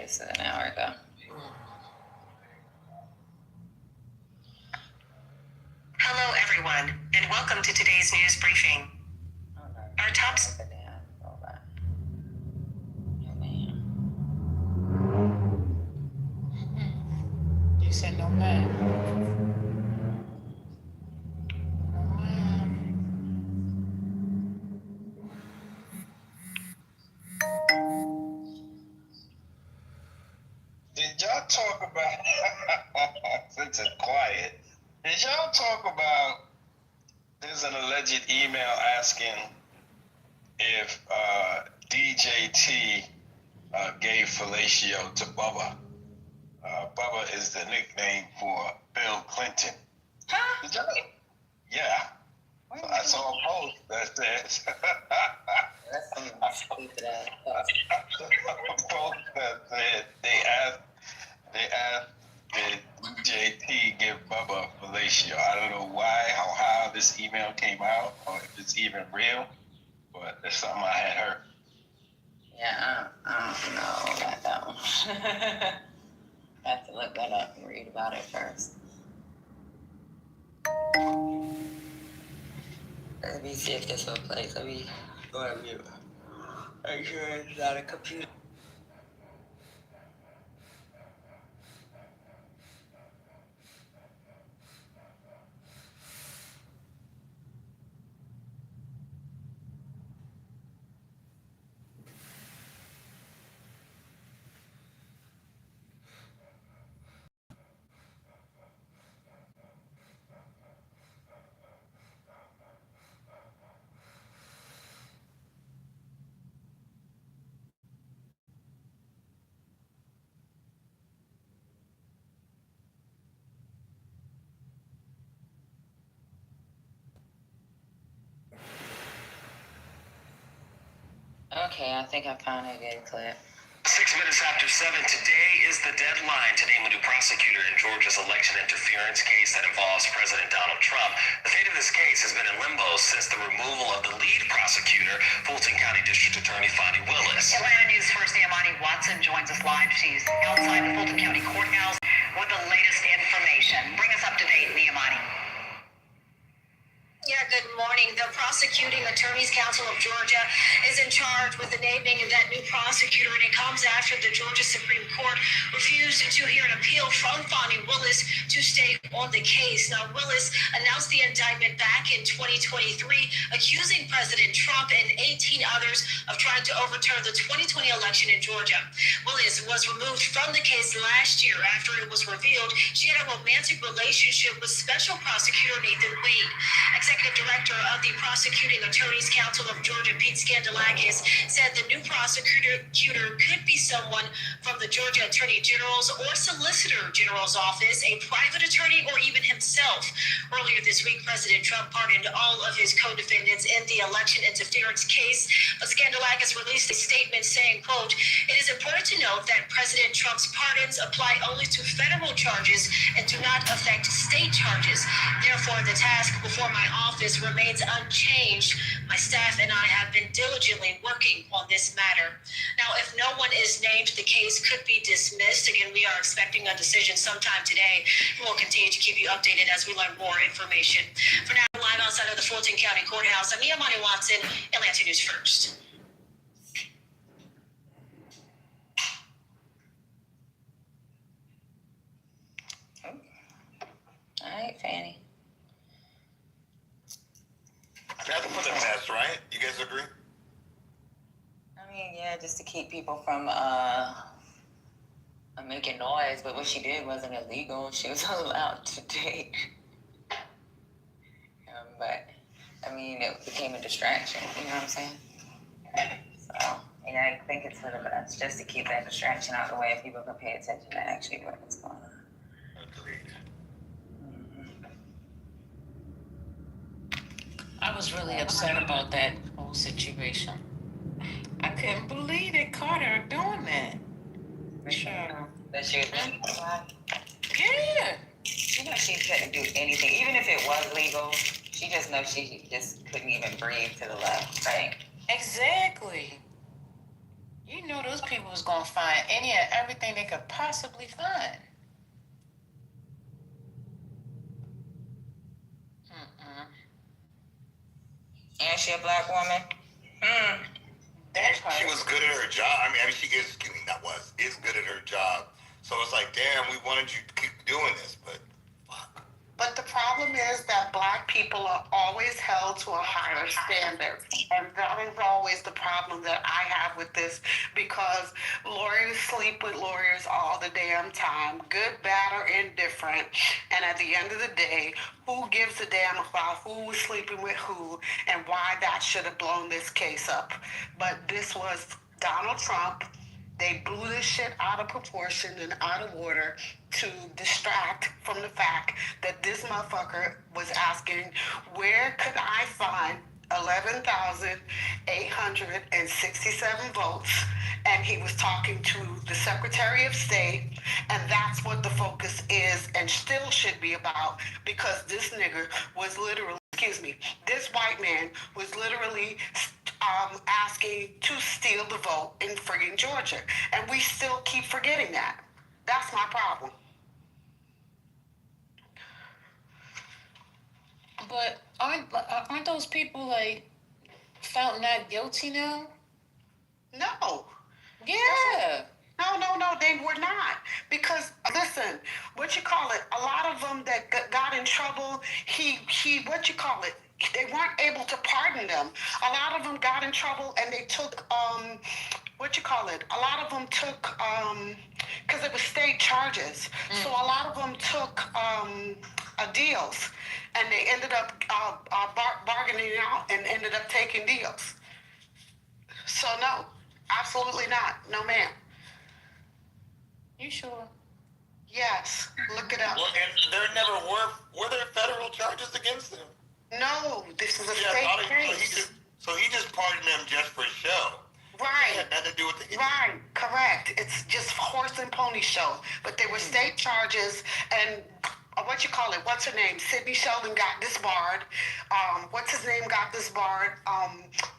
It's an hour ago. Hello, everyone, and welcome to today's news briefing. Our top... You said no man. Did y'all talk about, since it's quiet, did y'all talk about, there's an alleged email asking if DJT gave fellatio to Bubba. Bubba is the nickname for Bill Clinton. Huh? Did y'all? Yeah. I saw a post that says, That's some stupid ass a post that said they asked did DJT give Bubba fellatio. I don't know why or how this email came out or if it's even real, but it's something I had heard. Yeah, I don't know about that one. I have to look that up and read about it first. Let me see if this will play. Let me go on mute. Are you sure it's not a computer? Okay, I think I found a good clip. 6 minutes after 7, today is the deadline to name a new prosecutor in Georgia's election interference case that involves President Donald Trump. The fate of this case has been in limbo since the removal of the lead prosecutor, Fulton County District Attorney Fonnie Willis. Atlanta News First Niamani Watson joins us live. She's outside the Fulton County Courthouse with the latest information. Bring us up to date, Niamani. Yeah, good morning. The Prosecuting Attorneys Council of Georgia is in charge with the naming of that new prosecutor, and it comes after the Georgia Supreme Court refused to hear an appeal from Fonnie Willis to stay on the case. Now, Willis announced the indictment back in 2023, accusing President Trump and 18 others of trying to overturn the 2020 election in Georgia. Willis was removed from the case last year after it was revealed she had a romantic relationship with Special Prosecutor Nathan Wade. Executive Director of the Prosecuting Attorneys Council of Georgia, Pete Scandalakis, said the new prosecutor could be someone from the Georgia Attorney General's or Solicitor General's office, a private attorney, or even himself. Earlier this week, President Trump pardoned all of his co-defendants in the election interference case, but Scandalakis released a statement saying, quote, "It is important to note that President Trump's pardons apply only to federal charges and do not affect state charges. Therefore, the task before my office remains unchanged. My staff and I have been diligently working on this matter." Now, if no one is named, the case could be dismissed. Again, we are expecting a decision sometime today. We'll continue to keep you updated as we learn more information. For now, live outside of the Fulton County Courthouse, I'm Niamani Watson, Atlanta News First. All right, Fanny. That's for the best, right? You guys agree? I mean, yeah, just to keep people from making noise, but what she did wasn't illegal. She was allowed to date. But, I mean, it became a distraction, you know what I'm saying? So, yeah, I think it's for the best, just to keep that distraction out of the way if people can pay attention to actually what's going on. Agreed. I was really upset about that whole situation. I couldn't believe they caught her doing that. Sure. That she was Yeah. she knew she couldn't do anything, even if it was legal. She just knows she just couldn't even breathe to the left, right? Exactly. You know those people was gonna find any and everything they could possibly find. And she a black woman. That part. She was good at her job. I mean, she is, is good at her job. So it's like, damn, we wanted you to keep doing this, but fuck. But the problem is that black people are always held to a higher standard. And that is always the problem that I have with this, because lawyers sleep with lawyers all the damn time, good, bad, or indifferent. And at the end of the day, who gives a damn about who was sleeping with who and why that should have blown this case up? But this was Donald Trump. They blew this shit out of proportion and out of order to distract from the fact that this motherfucker was asking, where could I find 11,867 votes? And he was talking to the Secretary of State, and that's what the focus is and still should be about, because this nigger was literally, this white man was literally asking to steal the vote in friggin' Georgia. And we still keep forgetting that. That's my problem. But aren't those people like found not guilty now? No. Yeah. No, they were not. Because, listen, a lot of them that got in trouble, they weren't able to pardon them. A lot of them got in trouble and they took, a lot of them took, because it was state charges. So a lot of them took deals, and they ended up bargaining out and ended up taking deals. So no, absolutely not. No, ma'am. You sure? Yes, look it up. Well, and there never were there federal charges against them? No, this is a Yeah, state case. so he just pardoned them just for show. Right. It had nothing to do with the Right, correct. It's just horse and pony show. But they were state charges, and what's her name? Sidney Sheldon got disbarred. What's his name got disbarred?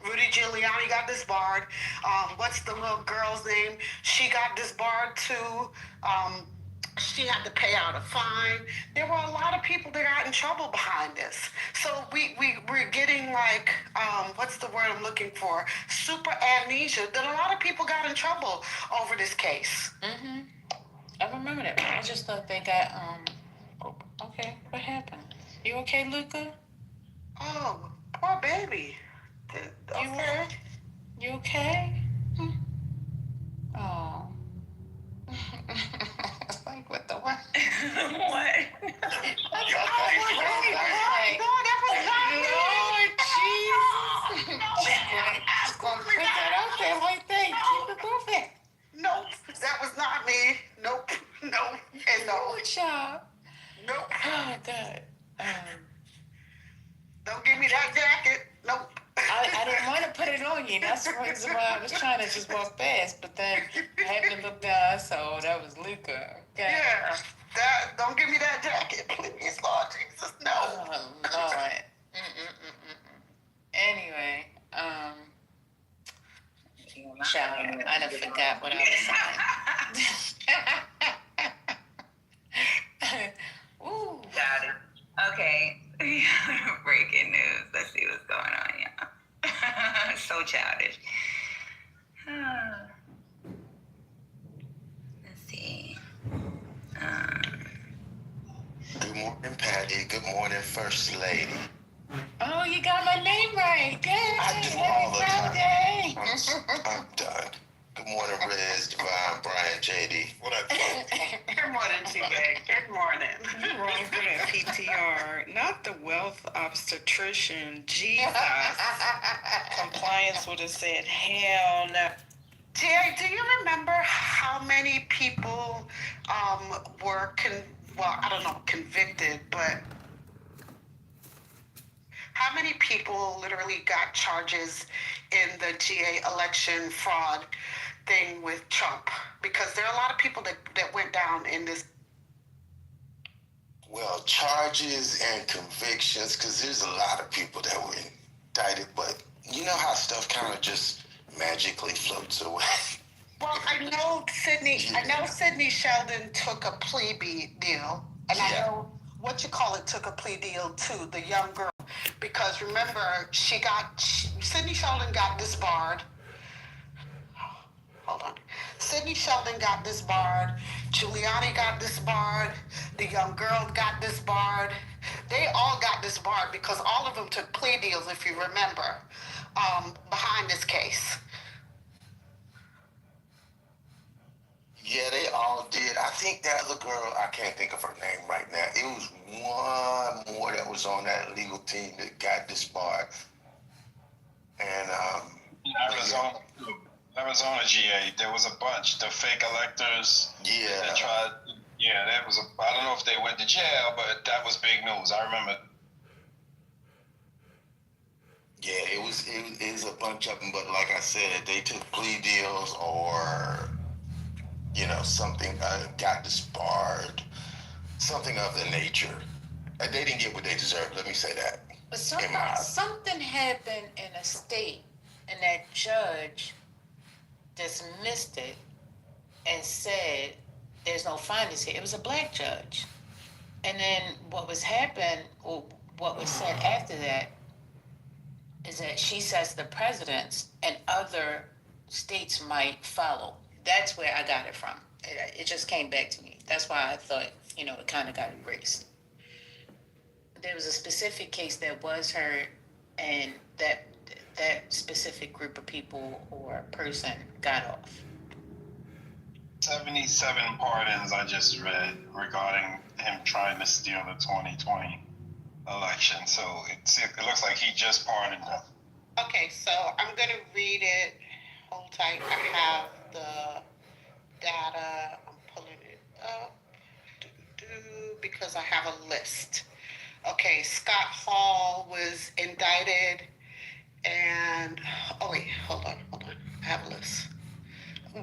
Rudy Giuliani got disbarred. What's the little girl's name? She got disbarred too. She had to pay out a fine. There were a lot of people that got in trouble behind this. So we're getting like, what's the word I'm looking for? Super amnesia that a lot of people got in trouble over this case. Mm-hmm. I remember that. I just thought they got, okay, what happened? You okay, Luca? Oh, poor baby. Okay. You okay? Oh. It's like, what the what? What? No, that was not me. Lord, jeez. Just gonna put that out there like that. Keep it moving. Nope, that was not me. Nope, no, and no. Good job. Nope. Oh, God. Don't give me that jacket. Nope. I didn't want to put it on you. That's the reason why I was trying to just walk fast. But then I had to look down, so that was Luca. Okay. Yeah, don't give me that jacket, please, Lord Jesus, no. Oh, Lord. Anyway, child, I done forgot what I was saying. Ooh. Got it. Okay. Breaking news. Let's see what's going on, y'all. So childish. Let's see. Good morning, Patty. Good morning, First Lady. Oh, you got my name right. Good. I do all the time. Friday. I'm done. Good morning, Rez, Divine, Brian, JD. What I Good morning, T.A. Good morning. You wrong for that PTR. Not the wealth obstetrician. Jesus. Compliance would have said, hell no. T.A., do you remember how many people were, convicted, but how many people literally got charges in the GA election fraud thing with Trump? Because there are a lot of people that went down in this. Well, charges and convictions, because there's a lot of people that were indicted, but you know how stuff kind of just magically floats away. I know Sydney Sheldon took a plea deal, and I know took a plea deal too, the young girl, because remember Sydney Sheldon got disbarred. Hold on. Sydney Sheldon got disbarred. Giuliani got disbarred. The young girl got disbarred. They all got disbarred because all of them took plea deals, if you remember, behind this case. Yeah, they all did. I think that other girl, I can't think of her name right now. It was one more that was on that legal team that got disbarred. And Arizona GA, there was a bunch. The fake electors. Yeah. That tried. Yeah, that was I don't know if they went to jail, but that was big news. I remember. Yeah, it was a bunch of them, but like I said, they took plea deals or, something, got disbarred, something of the nature. They didn't get what they deserved, let me say that. But something happened in a state, and that judge dismissed it and said there's no findings here. It was a black judge. And then what was said after that is that she sets the precedents and other states might follow. That's where I got it from. It just came back to me. That's why I thought, it kind of got erased. There was a specific case that was heard, and that specific group of people or person got off. 77 pardons I just read regarding him trying to steal the 2020 election. So it looks like he just pardoned them. Okay, so I'm going to read it. Hold tight. I have the data. I'm pulling it up because I have a list. Okay, Scott Hall was indicted, and hold on. I have a list.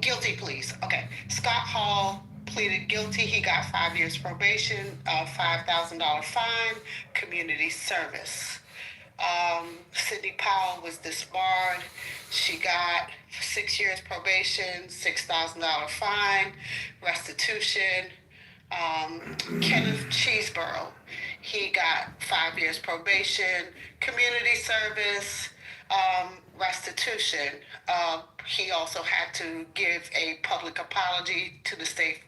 Guilty pleas. Okay, Scott Hall pleaded guilty. He got 5 years probation, $5,000 fine, community service. Sidney Powell was disbarred. She got 6 years probation, $6,000 fine, restitution. Kenneth Cheeseborough, he got 5 years probation, community service, restitution. He also had to give a public apology to the state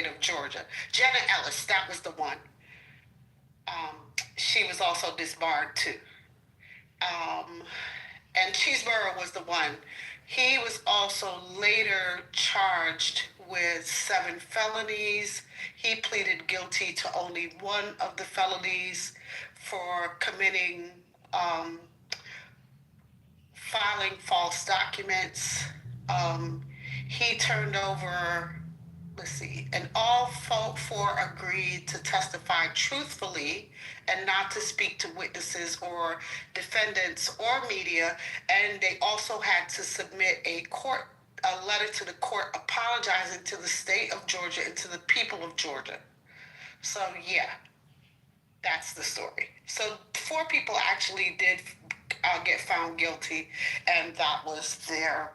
of Georgia. Jenna Ellis, that was the one. She was also disbarred too. And Cheeseborough was the one. He was also later charged with 7 felonies. He pleaded guilty to only one of the felonies for committing filing false documents. He turned over, and all 4 agreed to testify truthfully and not to speak to witnesses or defendants or media. And they also had to submit a letter to the court apologizing to the state of Georgia and to the people of Georgia. So yeah, that's the story. So 4 people actually did get found guilty, and that was their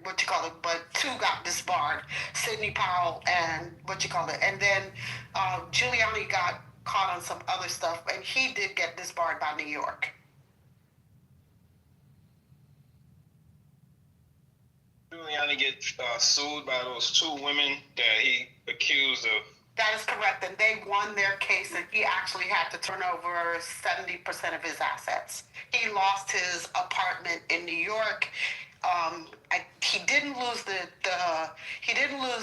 but 2 got disbarred, Sidney Powell and and then Giuliani got caught on some other stuff, and he did get disbarred by New York. Giuliani get sued by those 2 women that he accused of. That is correct, and they won their case, and he actually had to turn over 70% of his assets. He lost his apartment in New York. He didn't lose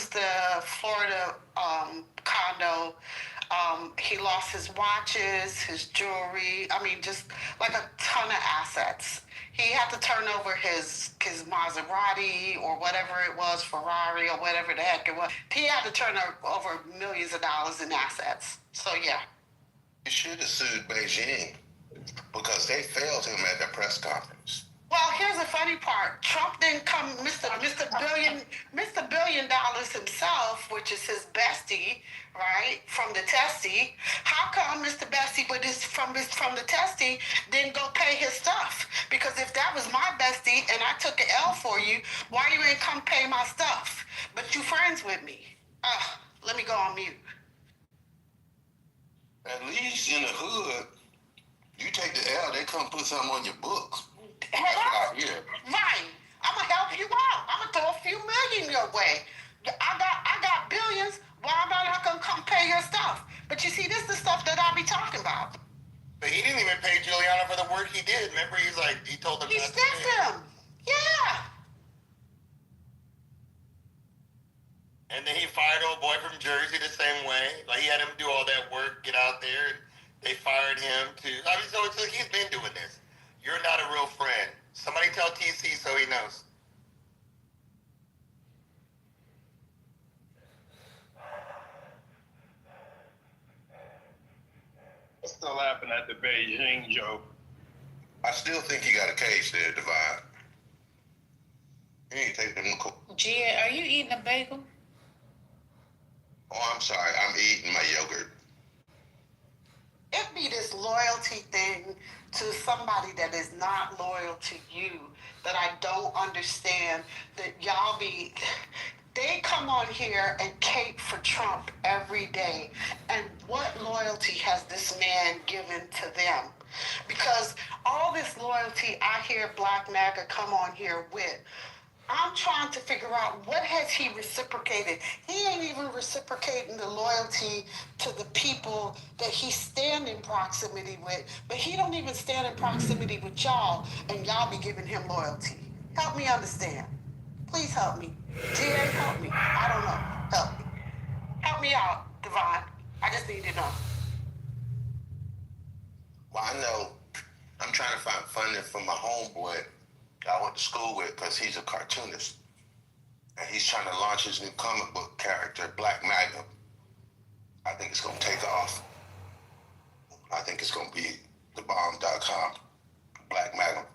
the Florida condo. He lost his watches, his jewelry. Just like a ton of assets. He had to turn over his Maserati or whatever it was, Ferrari or whatever the heck it was. He had to turn over millions of dollars in assets. So yeah. You should have sued Beijing because they failed him at the press conference. Well, here's the funny part. Trump didn't come, Mr. Billion Dollars himself, which is his bestie, right, from the testy. How come Mr. Bestie, from the testy, didn't go pay his stuff? Because if that was my bestie and I took an L for you, why you ain't come pay my stuff? But you friends with me. Let me go on mute. At least in the hood, you take the L, they come put something on your books. That's Hello? what I hear. Right. I'm gonna help you out. I'm gonna throw a few million your way. I got billions. Why am I not gonna come pay your stuff? But you see, this is the stuff that I be talking about. But he didn't even pay Giuliano for the work he did. Remember, he told him He not to stiffed pay. him. Yeah. And then he fired old boy from Jersey the same way. Like, he had him do all that work, get out there, and they fired him too. I mean, so he's been doing this. You're not a real friend. Somebody tell TC so he knows. I'm still laughing at the Beijing joke. I still think you got a case there, Divine. You ain't take them to court. Gia, are you eating a bagel? Oh, I'm sorry. I'm eating my yogurt. It be this loyalty thing to somebody that is not loyal to you that I don't understand. That y'all be, they come on here and cape for Trump every day. And what loyalty has this man given to them? Because all this loyalty I hear Black MAGA come on here with, I'm trying to figure out what has he reciprocated. He ain't even reciprocating the loyalty to the people that he stand in proximity with, but he don't even stand in proximity with y'all, and y'all be giving him loyalty. Help me understand. Please help me. GA, help me. I don't know. Help me. Help me out, Devon. I just need to know. Well, I know I'm trying to find funding for my homeboy I went to school with because he's a cartoonist. And he's trying to launch his new comic book character, Black Magnum. I think it's going to take off. I think it's going to be thebomb.com. Black Magnum.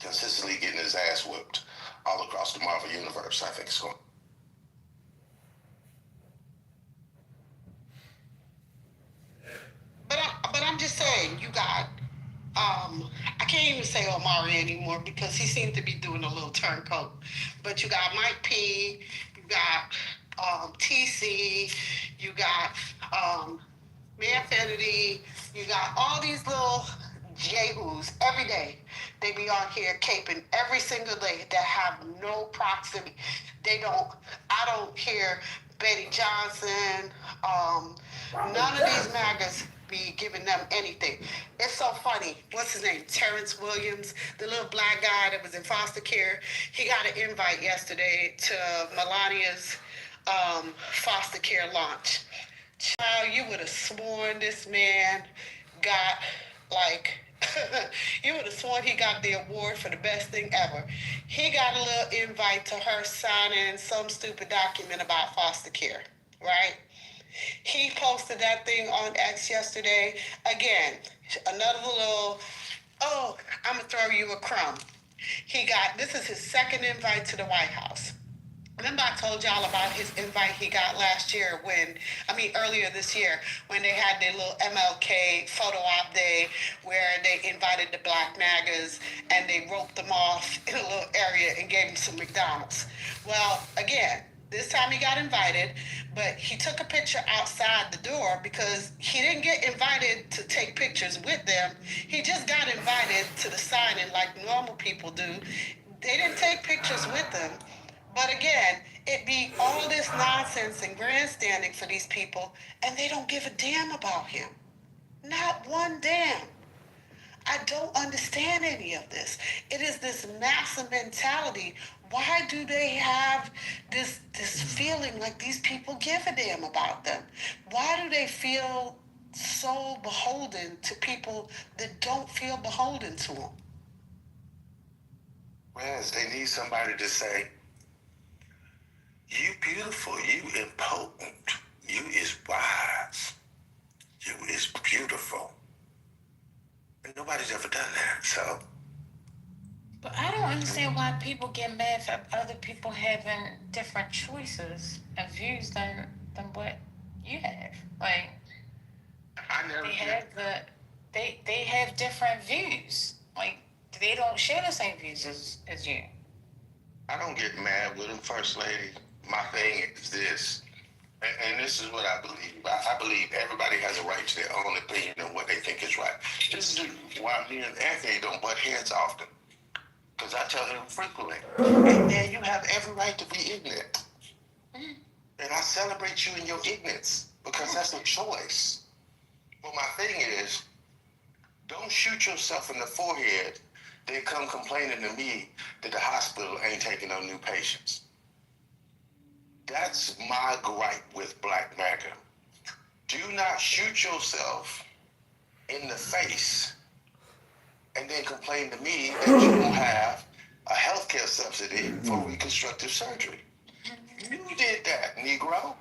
Consistently getting his ass whipped all across the Marvel Universe. I think it's going to. But I'm just saying, you got, I can't even say Omari anymore because he seemed to be doing a little turncoat. But you got Mike P, you got TC, you got Manfinity, you got all these little Jehus every day. They be on here caping every single day that have no proximity. I don't hear Betty Johnson, none of these MAGAs be giving them anything. It's so funny. What's his name? Terrence Williams, the little black guy that was in foster care. He got an invite yesterday to Melania's foster care launch. Child, you would have sworn this man got, like, you would have sworn he got the award for the best thing ever. He got a little invite to her signing some stupid document about foster care, right? He posted that thing on X yesterday. Again, another little, oh, I'm going to throw you a crumb. This is his second invite to the White House. Remember I told y'all about his invite he got earlier this year, when they had their little MLK photo op day where they invited the Black MAGAs and they roped them off in a little area and gave them some McDonald's. Well, again, this time he got invited, but he took a picture outside the door because he didn't get invited to take pictures with them. He just got invited to the signing like normal people do. They didn't take pictures with them. But again, it be all this nonsense and grandstanding for these people, and they don't give a damn about him. Not one damn. I don't understand any of this. It is this massive mentality. Why do they have this feeling like these people give a damn about them? Why do they feel so beholden to people that don't feel beholden to them? Whereas they need somebody to say, you beautiful, you impotent, you is wise, you is beautiful. And nobody's ever done that, so. But I don't understand why people get mad for other people having different choices and views than what you have. Like, I never they have different views. Like, they don't share the same views as you. I don't get mad with him, First Lady. My thing is this, and this is what I believe. I believe everybody has a right to their own opinion and what they think is right. This is why me and Anthony don't butt heads often. Because I tell him frequently, hey man, you have every right to be ignorant. And I celebrate you in your ignorance because that's a choice. But my thing is, don't shoot yourself in the forehead, then come complaining to me that the hospital ain't taking on new patients. That's my gripe with Black MAGA. Do not shoot yourself in the face and then complain to me that you don't have a healthcare subsidy for reconstructive surgery. You did that, Negro.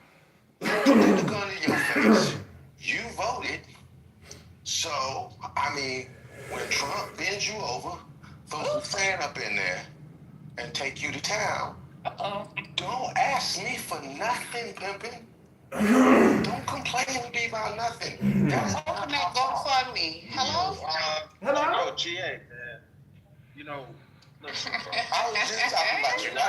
You put the gun in your face. You voted. So, I mean, when Trump bends you over, throw some fan up in there and take you to town, don't ask me for nothing, pimpin'. Don't complain to me about nothing. That's Open that GoFundMe. Hello? Hello? Yo, GA, man. You know, listen, bro. I was just talking about you. No,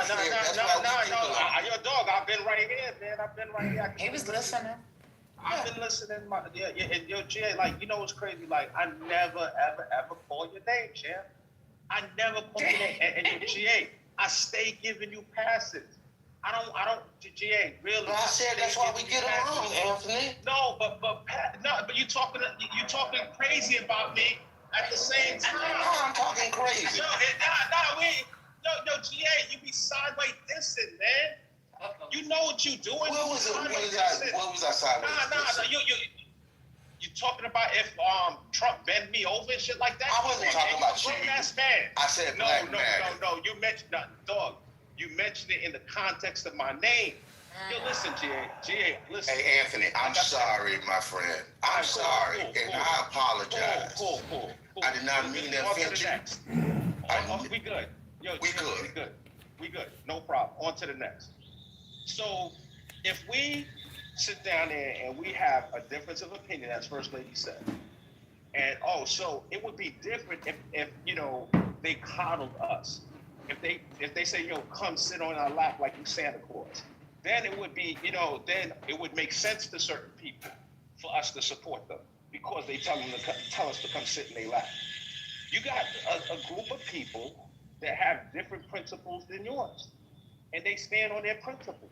your dog, I've been right here, man. I've been right here. He was listening. I've been listening. And yo, GA, like, you know what's crazy? Like, I never, ever call your name, champ. I never call your name. And yo, GA, I stay giving you passes. I don't, GA, really. But I said that's why we get along, Anthony. No, but you talking crazy about me at the same time. I'm talking crazy. Yo, GA, you be sideways dissing, man. You know what you doing. What was I sideways dissing? You talking about if Trump bend me over and shit like that? I wasn't talking about you. Man. I said no, Black MAGA. No. You mentioned dog. You mentioned it in the context of my name. Yo, listen, GA, listen. Hey, Anthony, I'm sorry, my friend. I'm sorry, and I apologize. Cool. I did not mean to offend you. We good. Yo, we good. We good. No problem. On to the next. So, if we sit down there and we have a difference of opinion, as First Lady said, and so it would be different if they coddled us. If they say, come sit on our lap like you Santa Claus, then it would be, then it would make sense to certain people for us to support them because they tell us to come sit in their lap. You got a group of people that have different principles than yours, and they stand on their principles.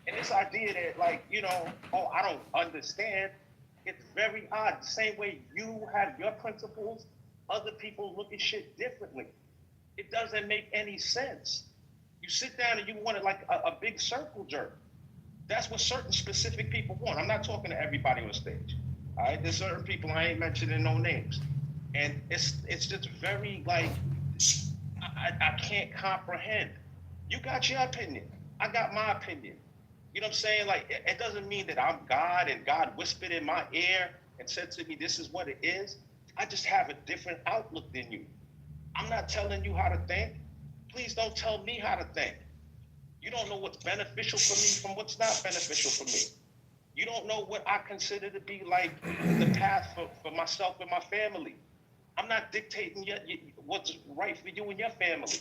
And this idea that, like, I don't understand, it's very odd. The same way you have your principles, other people look at shit differently. It doesn't make any sense. You sit down and you want it like a big circle jerk. That's what certain specific people want. I'm not talking to everybody on stage. All right, there's certain people I ain't mentioning no names, and it's just very like I can't comprehend. You got your opinion. I got my opinion. You know what I'm saying? Like, it doesn't mean that I'm God and God whispered in my ear and said to me, this is what it is. I just have a different outlook than you. I'm not telling you how to think. Please don't tell me how to think. You don't know what's beneficial for me from what's not beneficial for me. You don't know what I consider to be like the path for myself and my family. I'm not dictating what's right for you and your family.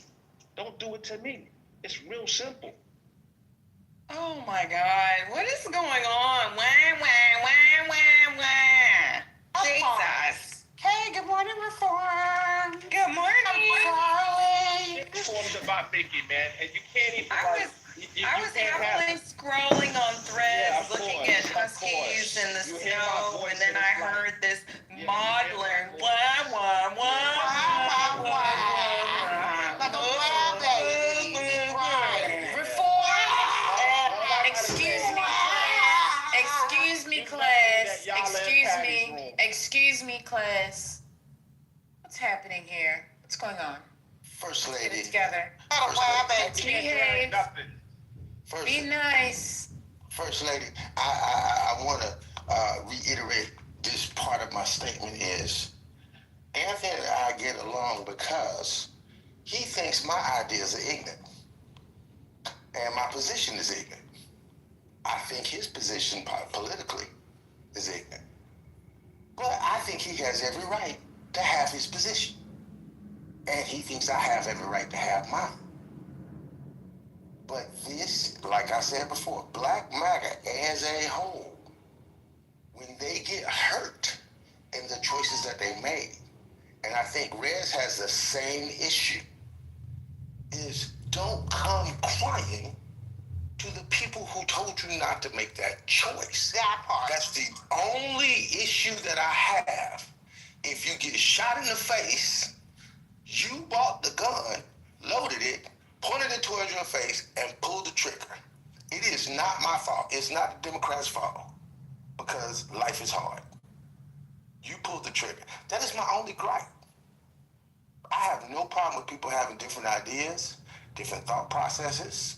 Don't do it to me. It's real simple. Oh my God, what is going on? Wah. Jesus. Hey, good morning, Reform. Good morning. Carly. Informed about Mickey, man, and you can't even. I was happily scrolling on Threads, looking at huskies in the snow, and then I heard this maudlin wah. Excuse me, class. What's happening here? What's going on? First Lady. Get it together. Behave. Be nice. First Lady, I want to reiterate this part of my statement is Anthony and I get along because he thinks my ideas are ignorant and my position is ignorant. I think his position politically is ignorant. But I think he has every right to have his position. and he thinks I have every right to have mine. But this, like I said before, Black MAGA as a whole, when they get hurt in the choices that they made, and I think Rez has the same issue, is don't come crying to the people who told you not to make that choice. That part. That's the only issue that I have. If you get shot in the face, you bought the gun, loaded it, pointed it towards your face, and pulled the trigger. It is not my fault. It's not the Democrats' fault, because life is hard. You pulled the trigger. That is my only gripe. I have no problem with people having different ideas, different thought processes,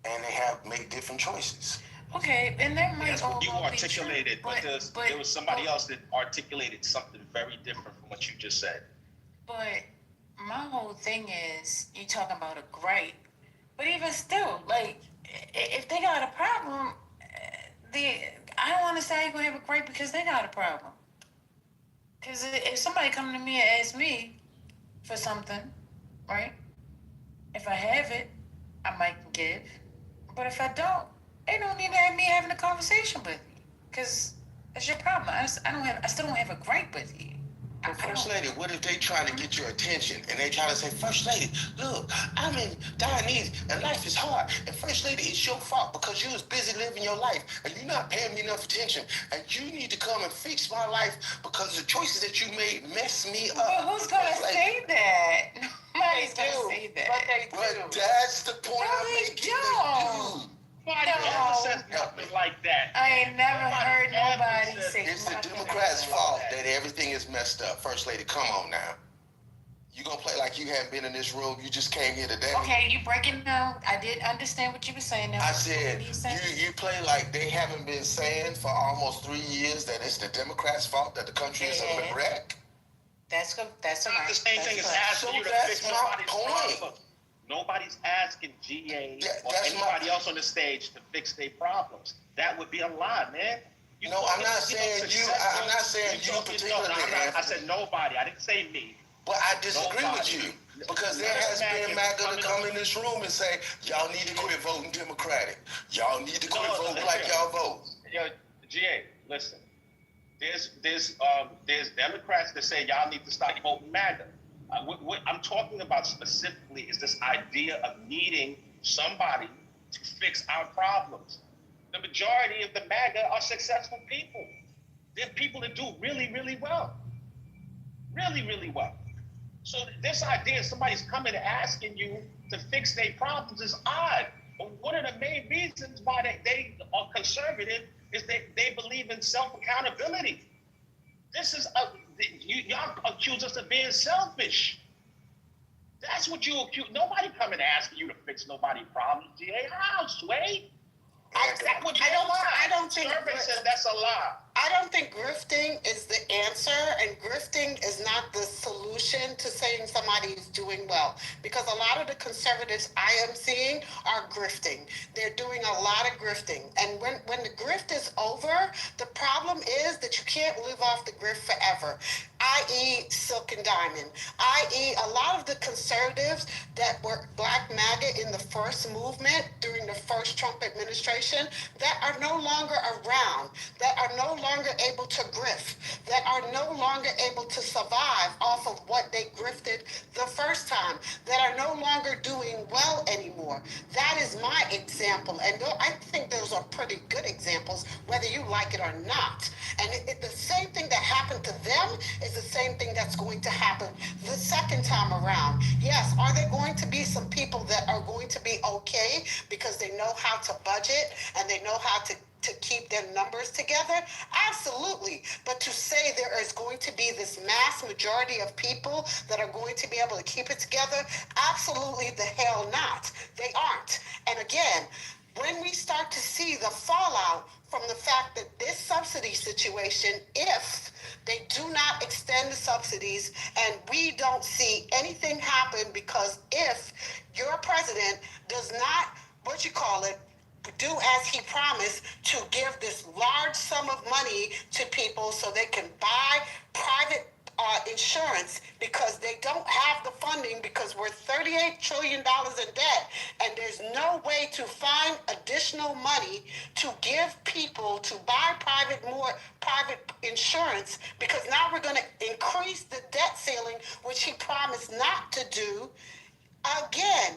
and they have made different choices. Okay, and that might That's all what you well be articulated, true, but there was somebody else that articulated something very different from what you just said. But my whole thing is, you talking about a gripe, but even still, like, if they got a problem, I don't understand how you gonna have a gripe because they got a problem. Because if somebody come to me and ask me for something, right? If I have it, I might give. But if I don't, they don't need to have me having a conversation with you. Because that's your problem. I still don't have a gripe with you. But First Lady, what if they trying to get your attention and they try to say, First Lady, look, I'm in dire need and life is hard. And First Lady, it's your fault because you was busy living your life and you're not paying me enough attention. And you need to come and fix my life because the choices that you made mess me up. But who's going to say that? Nobody's going to say that. But they do. But that's the point I'm making. don't. They do. Nobody ever says nothing like that. I ain't never heard nobody say It's the nothing Democrats' like fault that everything is messed up. First Lady, come on now. You gonna play like you haven't been in this room? You just came here today. Okay, you breaking down. I did understand what you were saying. Now, I said you play like they haven't been saying for almost 3 years that it's the Democrats' fault that the country is in a wreck. That's Not the same thing as asking you to fix somebody's problem. Nobody's asking GA or anybody else on the stage to fix their problems. That would be a lie, man. I'm not saying you. I'm not saying you particularly. I said nobody. I didn't say me. But I disagree with you because there has been MAGA to come in this room and say y'all need to quit voting Democratic. Y'all need to quit voting like y'all vote. Yo, GA, listen. There's Democrats that say y'all need to stop voting MAGA. What I'm talking about specifically is this idea of needing somebody to fix our problems. The majority of the MAGA are successful people. They're people that do really, really well. Really, really well. So this idea of somebody's coming and asking you to fix their problems is odd. But one of the main reasons why they are conservative is they believe in self-accountability. This is y'all accuse us of being selfish. That's what you accuse. Nobody coming asking you to fix nobody's problems, GA. How, Sway? I don't think Survey says that's a lie. I don't think grifting is the answer, and grifting is not the solution to saying somebody is doing well. Because a lot of the conservatives I am seeing are grifting. They're doing a lot of grifting. And when the grift is over, the problem is that you can't live off the grift forever, i.e. Silk and Diamond, i.e. a lot of the conservatives that were Black MAGA in the first movement during the first Trump administration that are no longer around, that are no longer able to grift, that are no longer able to survive off of what they grifted the first time, that are no longer doing well anymore. That is my example. And I think those are pretty good examples, whether you like it or not. And the same thing that happened to them is the same thing that's going to happen the second time around. Yes, are there going to be some people that are going to be okay because they know how to budget and they know how to keep their numbers together? Absolutely. But to say there is going to be this mass majority of people that are going to be able to keep it together, absolutely the hell not. They aren't. And again, when we start to see the fallout from the fact that this subsidy situation, if they do not extend the subsidies and we don't see anything happen, because if your president does not, do as he promised, to give this large sum of money to people so they can buy private insurance because they don't have the funding because we're $38 trillion in debt, and there's no way to find additional money to give people to buy private insurance, because now we're going to increase the debt ceiling, which he promised not to do. Again,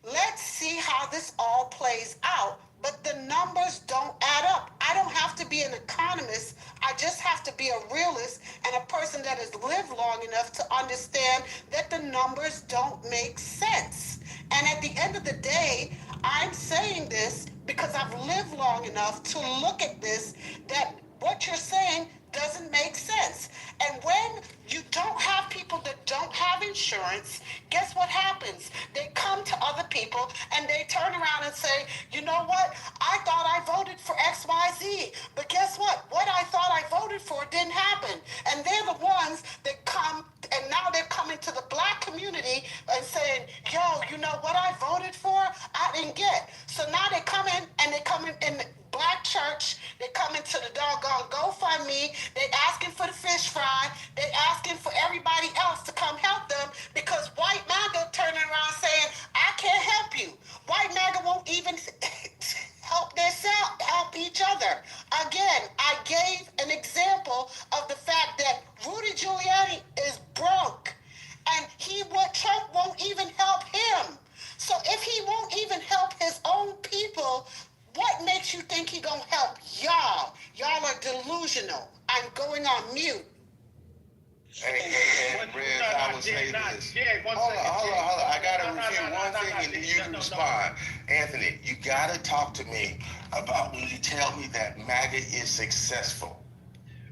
let's see how this all plays out. But the numbers don't add up. I don't have to be an economist. I just have to be a realist and a person that has lived long enough to understand that the numbers don't make sense. And at the end of the day, I'm saying this because I've lived long enough to look at this, that what you're saying doesn't make sense. And when you don't have people that don't have insurance, guess what happens? They come to other people and they turn around and say, you know what? I thought I voted for XYZ, but guess what? What I thought I voted for didn't happen. And they're the ones that come, and now they're coming to the black community and saying, yo, you know what I voted for? I didn't get. So now they come in and they come in the black church, they come into the doggone GoFundMe, they asking for the fish fry, they asking for everybody else to come help them, because white MAGA turning around saying, I can't help you. White MAGA won't even help themselves, help each other. Again, I gave an example of the fact that Rudy Giuliani is broke, and Trump won't even help him. So if he won't even help his own people, what makes you think he gonna help y'all? Y'all are delusional. I'm going on mute. Hey, Rez, I would say this. Hold on. I gotta refute one thing and then you can respond. Anthony, you gotta talk to me about when you tell me that MAGA is successful.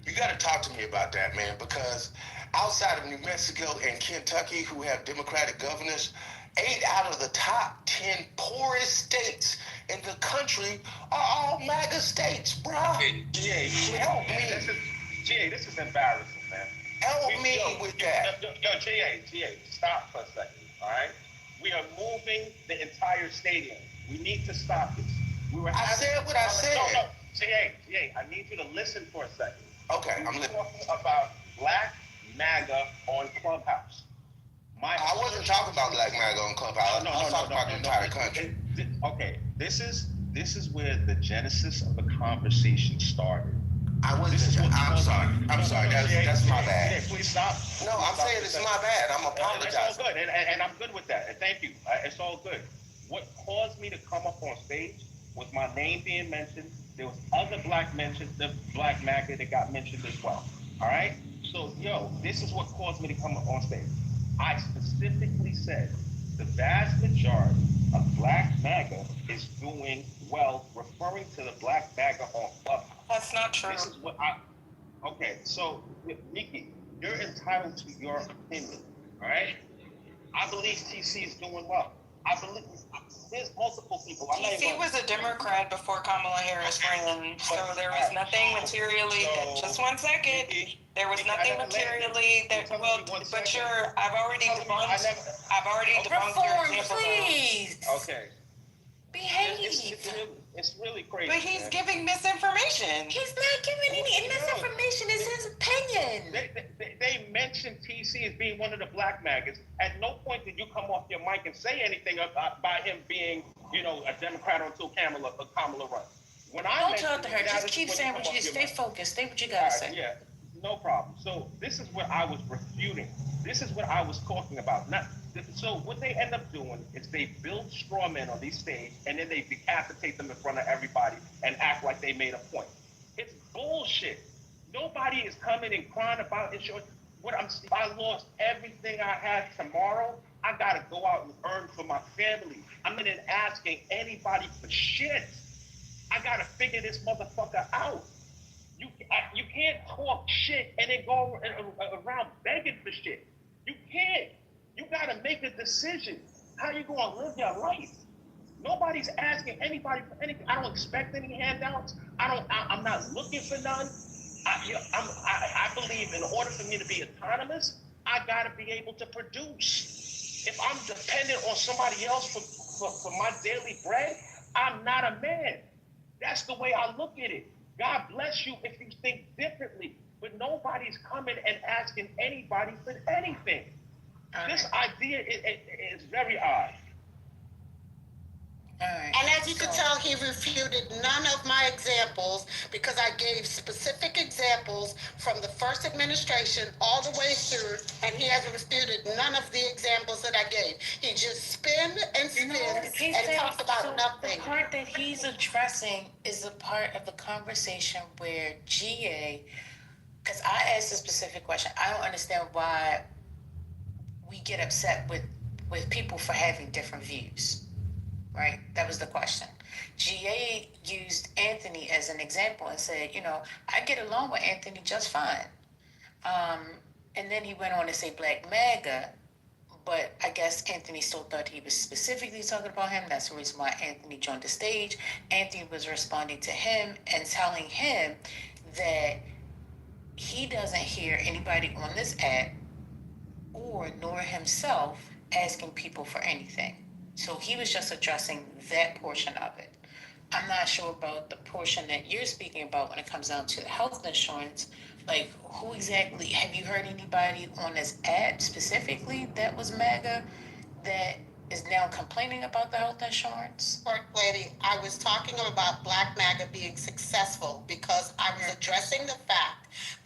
You gotta talk to me about that, man, because outside of New Mexico and Kentucky, who have Democratic governors, 8 out of the top 10 poorest states in the country are all MAGA states, bro. GA, help me. GA, this is embarrassing, man. Help me with that. Yo, GA, stop for a second, all right? We are moving the entire stadium. We need to stop this. I said what I said. No, GA, I need you to listen for a second. Okay, I'm listening. We're talking about black MAGA on Clubhouse. I wasn't talking about black MAGA on Clubhouse. I was talking about the entire country. Okay, this is where the genesis of the conversation started. I'm sorry. That's my bad. Yeah, please stop. No, I'm saying it's my bad. I'm apologizing. It's all good, and I'm good with that. And thank you. It's all good. What caused me to come up on stage was my name being mentioned. There was other black MAGA that got mentioned as well. All right. So, this is what caused me to come up on stage. I specifically said the vast majority of black MAGA is doing well, referring to the black MAGA on Clubhouse. That's not true. This is what okay, so Nikki, you're entitled to your opinion, all right? I believe TC is doing well. I believe there's multiple people. TC was a Democrat before Kamala Harris ran, so there was nothing materially. Just 1 second. There was nothing materially that. Well, but I've already debunked your example. Please. Okay. Behave. It's really crazy. But he's giving misinformation. He's not giving any misinformation. It's his opinion. They mentioned TC as being one of the black MAGAs. At no point did you come off your mic and say anything about him being, a Democrat until Kamala runs. When I don't talk to her. Just keep saying what you stay focused. Say what you gotta say. Yeah, no problem. So this is what I was refuting. This is what I was talking about. So what they end up doing is they build straw men on these stages, and then they decapitate them in front of everybody and act like they made a point. It's bullshit. Nobody is coming and crying about insurance. I lost everything I had tomorrow. I gotta go out and earn for my family. I'm not asking anybody for shit. I gotta figure this motherfucker out. You can't talk shit and then go around begging for shit. You can't. You gotta make a decision. How you gonna live your life? Nobody's asking anybody for anything. I don't expect any handouts. I'm not looking for none. I believe in order for me to be autonomous, I gotta be able to produce. If I'm dependent on somebody else for my daily bread, I'm not a man. That's the way I look at it. God bless you if you think differently. but nobody's coming and asking anybody for anything. This idea is very odd. And as you can tell, he refuted none of my examples because I gave specific examples from the first administration all the way through, and he has refuted none of the examples that I gave. He just spinned and spinned and talked about nothing. The part that he's addressing is a part of the conversation where GA, because I asked a specific question. I don't understand why we get upset with people for having different views. Right? That was the question. GA used Anthony as an example and said, I get along with Anthony just fine. And then he went on to say Black MAGA, but I guess Anthony still thought he was specifically talking about him. That's the reason why Anthony joined the stage. Anthony was responding to him and telling him that he doesn't hear anybody on this app or nor himself asking people for anything. So he was just addressing that portion of it. I'm not sure about the portion that you're speaking about when it comes down to health insurance. Like, who exactly, have you heard anybody on this app specifically that was MAGA that is now complaining about the health insurance? First lady, I was talking about Black MAGA being successful because I was addressing the fact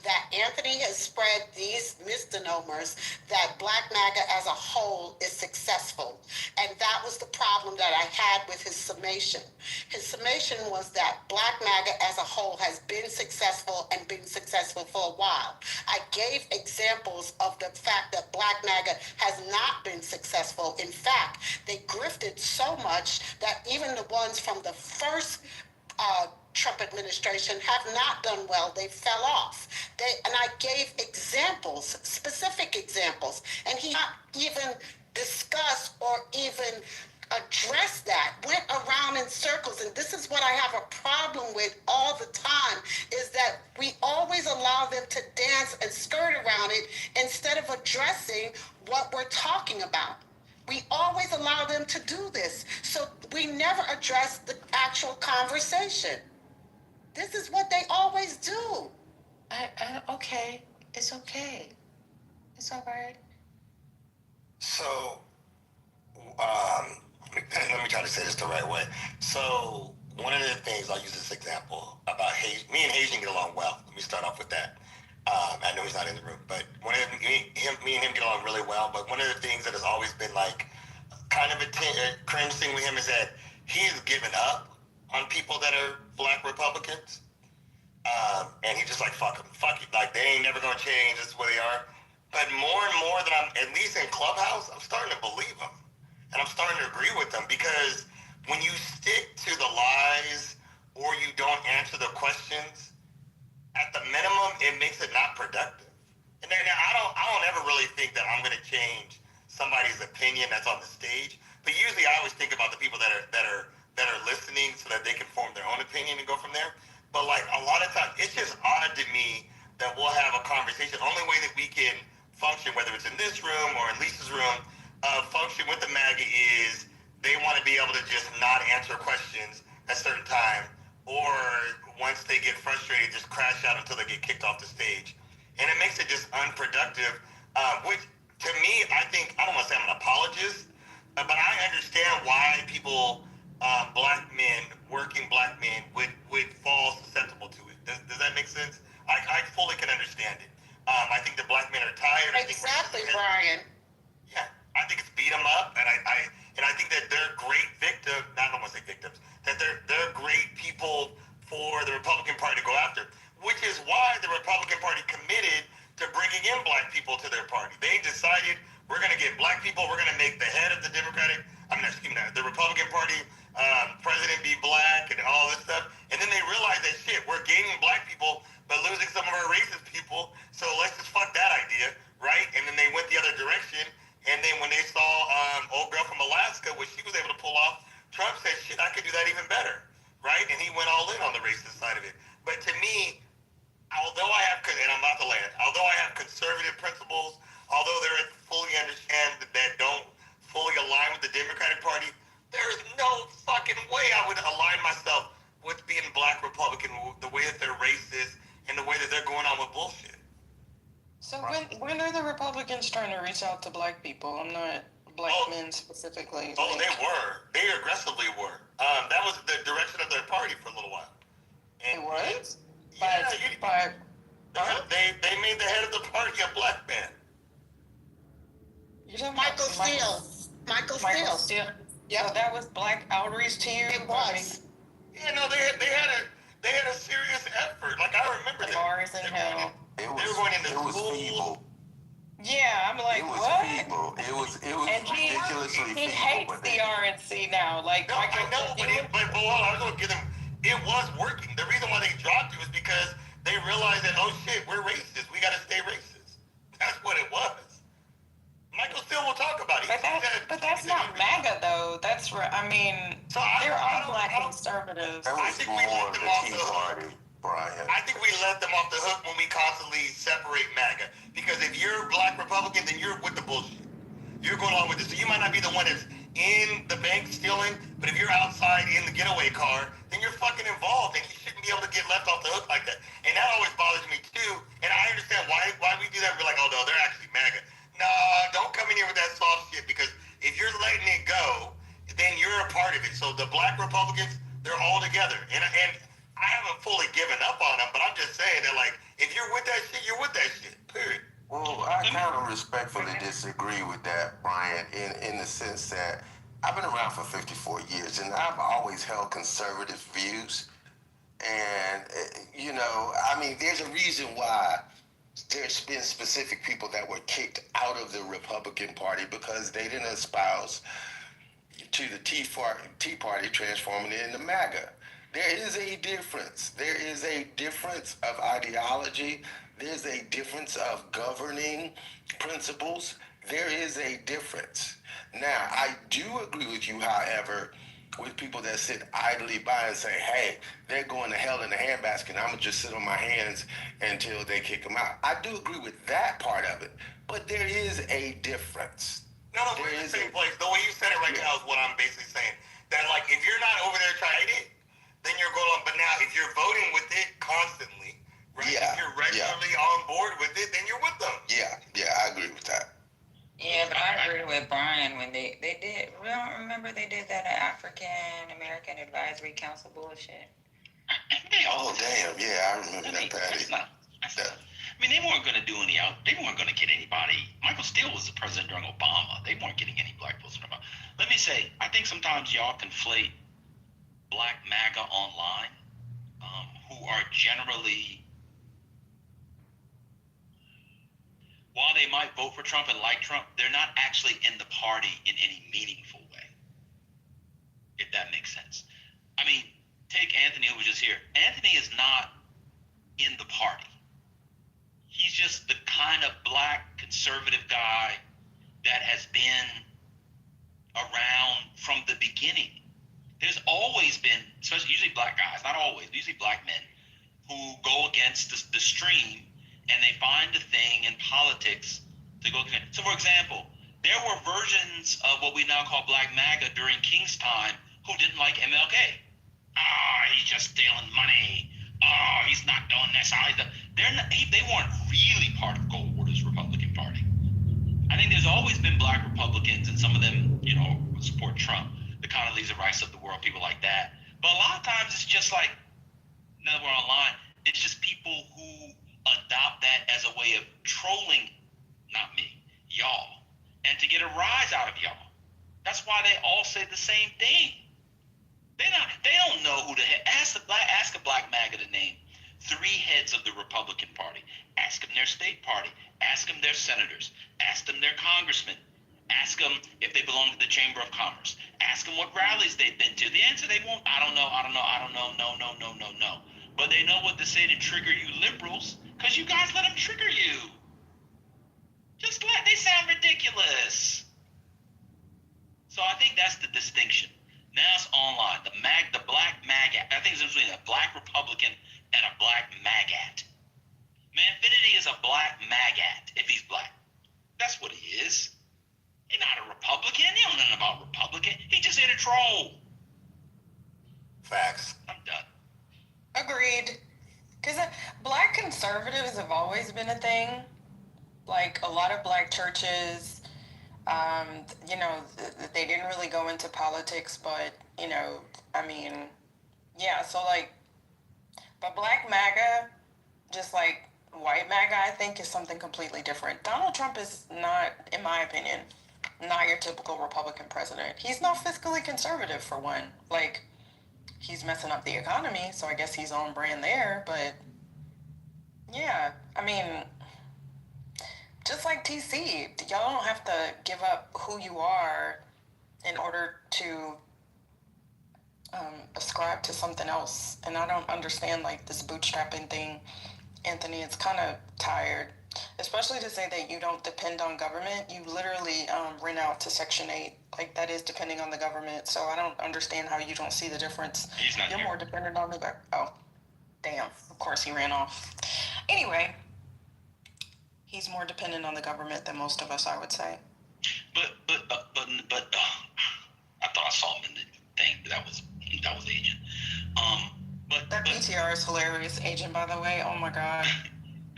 that Anthony has spread these misnomers that Black MAGA as a whole is successful. And that was the problem that I had with his summation. His summation was that Black MAGA as a whole has been successful and been successful for a while. I gave examples of the fact that Black MAGA has not been successful. In fact, they grifted so much that even the ones from the first Trump administration have not done well. They fell off. And I gave examples, specific examples, and he not even discussed or even addressed that, went around in circles. And this is what I have a problem with all the time, is that we always allow them to dance and skirt around it instead of addressing what we're talking about. We always allow them to do this. So we never address the actual conversation. This is what they always do. Okay. It's okay. It's all right. So, let me try to say this the right way. So, one of the things, I'll use this example about me and Haitian get along well. Let me start off with that. I know he's not in the room, but me and him get along really well. But one of the things that has always been like kind of a cringe thing with him is that he's given up on people that are Black Republicans. And he's just like, fuck them. Fuck it. Like, they ain't never going to change. This is where they are. But more and more that I'm, at least in Clubhouse, I'm starting to believe them. And I'm starting to agree with them, because when you stick to the lies or you don't answer the questions, at the minimum, it makes it not productive. And then I don't ever really think that I'm going to change somebody's opinion that's on the stage. But usually I always think about the people that are listening so that they can form their own opinion and go from there. But like a lot of times, it's just odd to me that we'll have a conversation. The only way that we can function, whether it's in this room or in Lisa's room, function with the MAGA is they want to be able to just not answer questions at a certain time, or once they get frustrated, just crash out until they get kicked off the stage. And it makes it just unproductive, which to me, I think, I don't want to say I'm an apologist, but I understand why people, Black men, working Black men, would fall susceptible to it. Does that make sense? I fully can understand it. I think the Black men are tired. Exactly, Brian. Yeah, I think it's beat them up, and I think that they're great victims. I don't want to say victims. That they're great people for the Republican Party to go after, which is why the Republican Party committed to bringing in Black people to their party. They decided, we're going to get Black people. We're going to make the head of the the Republican Party president be Black and all this stuff. And then they realized that shit, we're gaining Black people but losing some of our racist people. So let's just fuck that idea, right? And then they went the other direction. And then when they saw old girl from Alaska, what she was able to pull off, Trump said, shit, I could do that even better, right? And he went all in on the racist side of it. But to me, although I have, and I'm about to land, although I have conservative principles, although there fully understand that don't fully align with the Democratic Party, there is no fucking way I would align myself with being Black Republican, the way that they're racist and the way that they're going on with bullshit. reach out to black people. I'm not black men specifically. Oh, they were. They aggressively were. That was the direction of their party for a little while. And, it was? Yeah, they made the head of the party a black man. You're talking Michael about Steele. Michael Steele. Yeah. So that was black outreach to you? It was. Yeah, no, they had a serious effort. Like I remember The bars in hell. It They were going into was schools. feeble. Yeah, I'm like, It was what? feeble. It was And ridiculously he feeble. hates the RNC now. Like, No, I know, but hold on, I was gonna give them. It was working. The reason why they dropped it was because they realized that, oh shit, we're racist. We gotta stay racist. That's what it was. Michael Steele will talk about it. But that's not MAGA though. That's right. I mean, there are black conservatives. That was more the Tea Party, Brian. I think we let them off the hook when we constantly separate MAGA. Because if you're a black Republican, then you're with the bullshit. You're going along with it. So you might not be the one that's in the bank stealing, but if you're outside in the getaway car, then you're fucking involved, and you shouldn't be able to get left off the hook like that. And that always bothers me too. And I understand why we do that. We're like, oh no, they're actually MAGA. Nah, don't come in here with that soft shit, because if you're letting it go, then you're a part of it. So the black Republicans, they're all together. And I haven't fully given up on them, but I'm just saying that, like, if you're with that shit, you're with that shit, period. Well, I kind of respectfully disagree with that, Brian, in the sense that I've been around for 54 years, and I've always held conservative views. And, you know, I mean, there's a reason why there's been specific people that were kicked out of the Republican Party because they didn't espouse to the Tea Party, transforming it into MAGA. There is a difference. There is a difference of ideology. There's a difference of governing principles. There is a difference. Now, I do agree with you, however, with people that sit idly by and say, hey, they're going to hell in a handbasket, and I'm going to just sit on my hands until they kick them out. I do agree with that part of it, but there is a difference. No, we're in the same place. The way you said it right now is what I'm basically saying. That, like, if you're not over there trying it, then you're going on. But now, if you're voting with it constantly, right? If you're regularly on board with it, then you're with them. Yeah, I agree with that. Yeah, but I agree with Brian when they did. We don't remember they did that African American Advisory Council bullshit. Oh damn! Yeah, I remember that, Patty. I mean, they weren't going to do any out. They weren't going to get anybody. Michael Steele was the president during Obama. They weren't getting any black votes from Obama. Let me say, I think sometimes y'all conflate black MAGA online, who are generally, while they might vote for Trump and like Trump, they're not actually in the party in any meaningful way, if that makes sense. I mean, take Anthony, who was just here. Anthony is not in the party. He's just the kind of black conservative guy that has been around from the beginning. There's always been, especially usually black guys, not always, but usually black men, who go against the stream, and they find a thing in politics to go against. So, for example, there were versions of what we now call black MAGA during King's time who didn't like MLK. He's just stealing money. He's not doing this. They weren't really part of Goldwater's Republican Party. I think there's always been black Republicans, and some of them, support Trump, the Condoleezza Rice of the world, people like that. But a lot of times it's just like, now that we're online, it's just people who adopt that as a way of trolling, not me, y'all, and to get a rise out of y'all. That's why they all say the same thing. They don't know who the head. Ask a black MAGA to name 3 heads of the Republican Party. Ask them their state party. Ask them their senators. Ask them their congressmen. Ask them if they belong to the Chamber of Commerce. Ask them what rallies they've been to. The answer they won't. I don't know. No. But they know what to say to trigger you liberals, because you guys let them trigger you. They sound ridiculous. So I think that's the distinction. Now it's online. The black MAGA. I think it's between a black Republican and a black MAGAT. Manfinity is a black MAGAT if he's black. That's what he is. He's not a Republican. He don't know nothing about Republican. He just here to troll. Facts. I'm done. Agreed. Because black conservatives have always been a thing. like a lot of black churches, you know, they didn't really go into politics, but, you know, I mean, yeah, so like, but black MAGA, just like white MAGA, I think is something completely different. Donald Trump is not, in my opinion, not your typical Republican president. He's not fiscally conservative, for one. Like, he's messing up the economy, so I guess he's on brand there, but yeah, I mean, just like TC, y'all don't have to give up who you are in order to ascribe to something else. And I don't understand like this bootstrapping thing, Anthony. It's kind of tired, especially to say that you don't depend on government. You literally rent out to Section 8. Like, that is depending on the government. So I don't understand how you don't see the difference. You're more dependent on the government. Oh, damn. Of course he ran off. Anyway, he's more dependent on the government than most of us, I would say. But I thought I saw him in the thing, but that was Agent. That PTR is hilarious, Agent, by the way. Oh my God.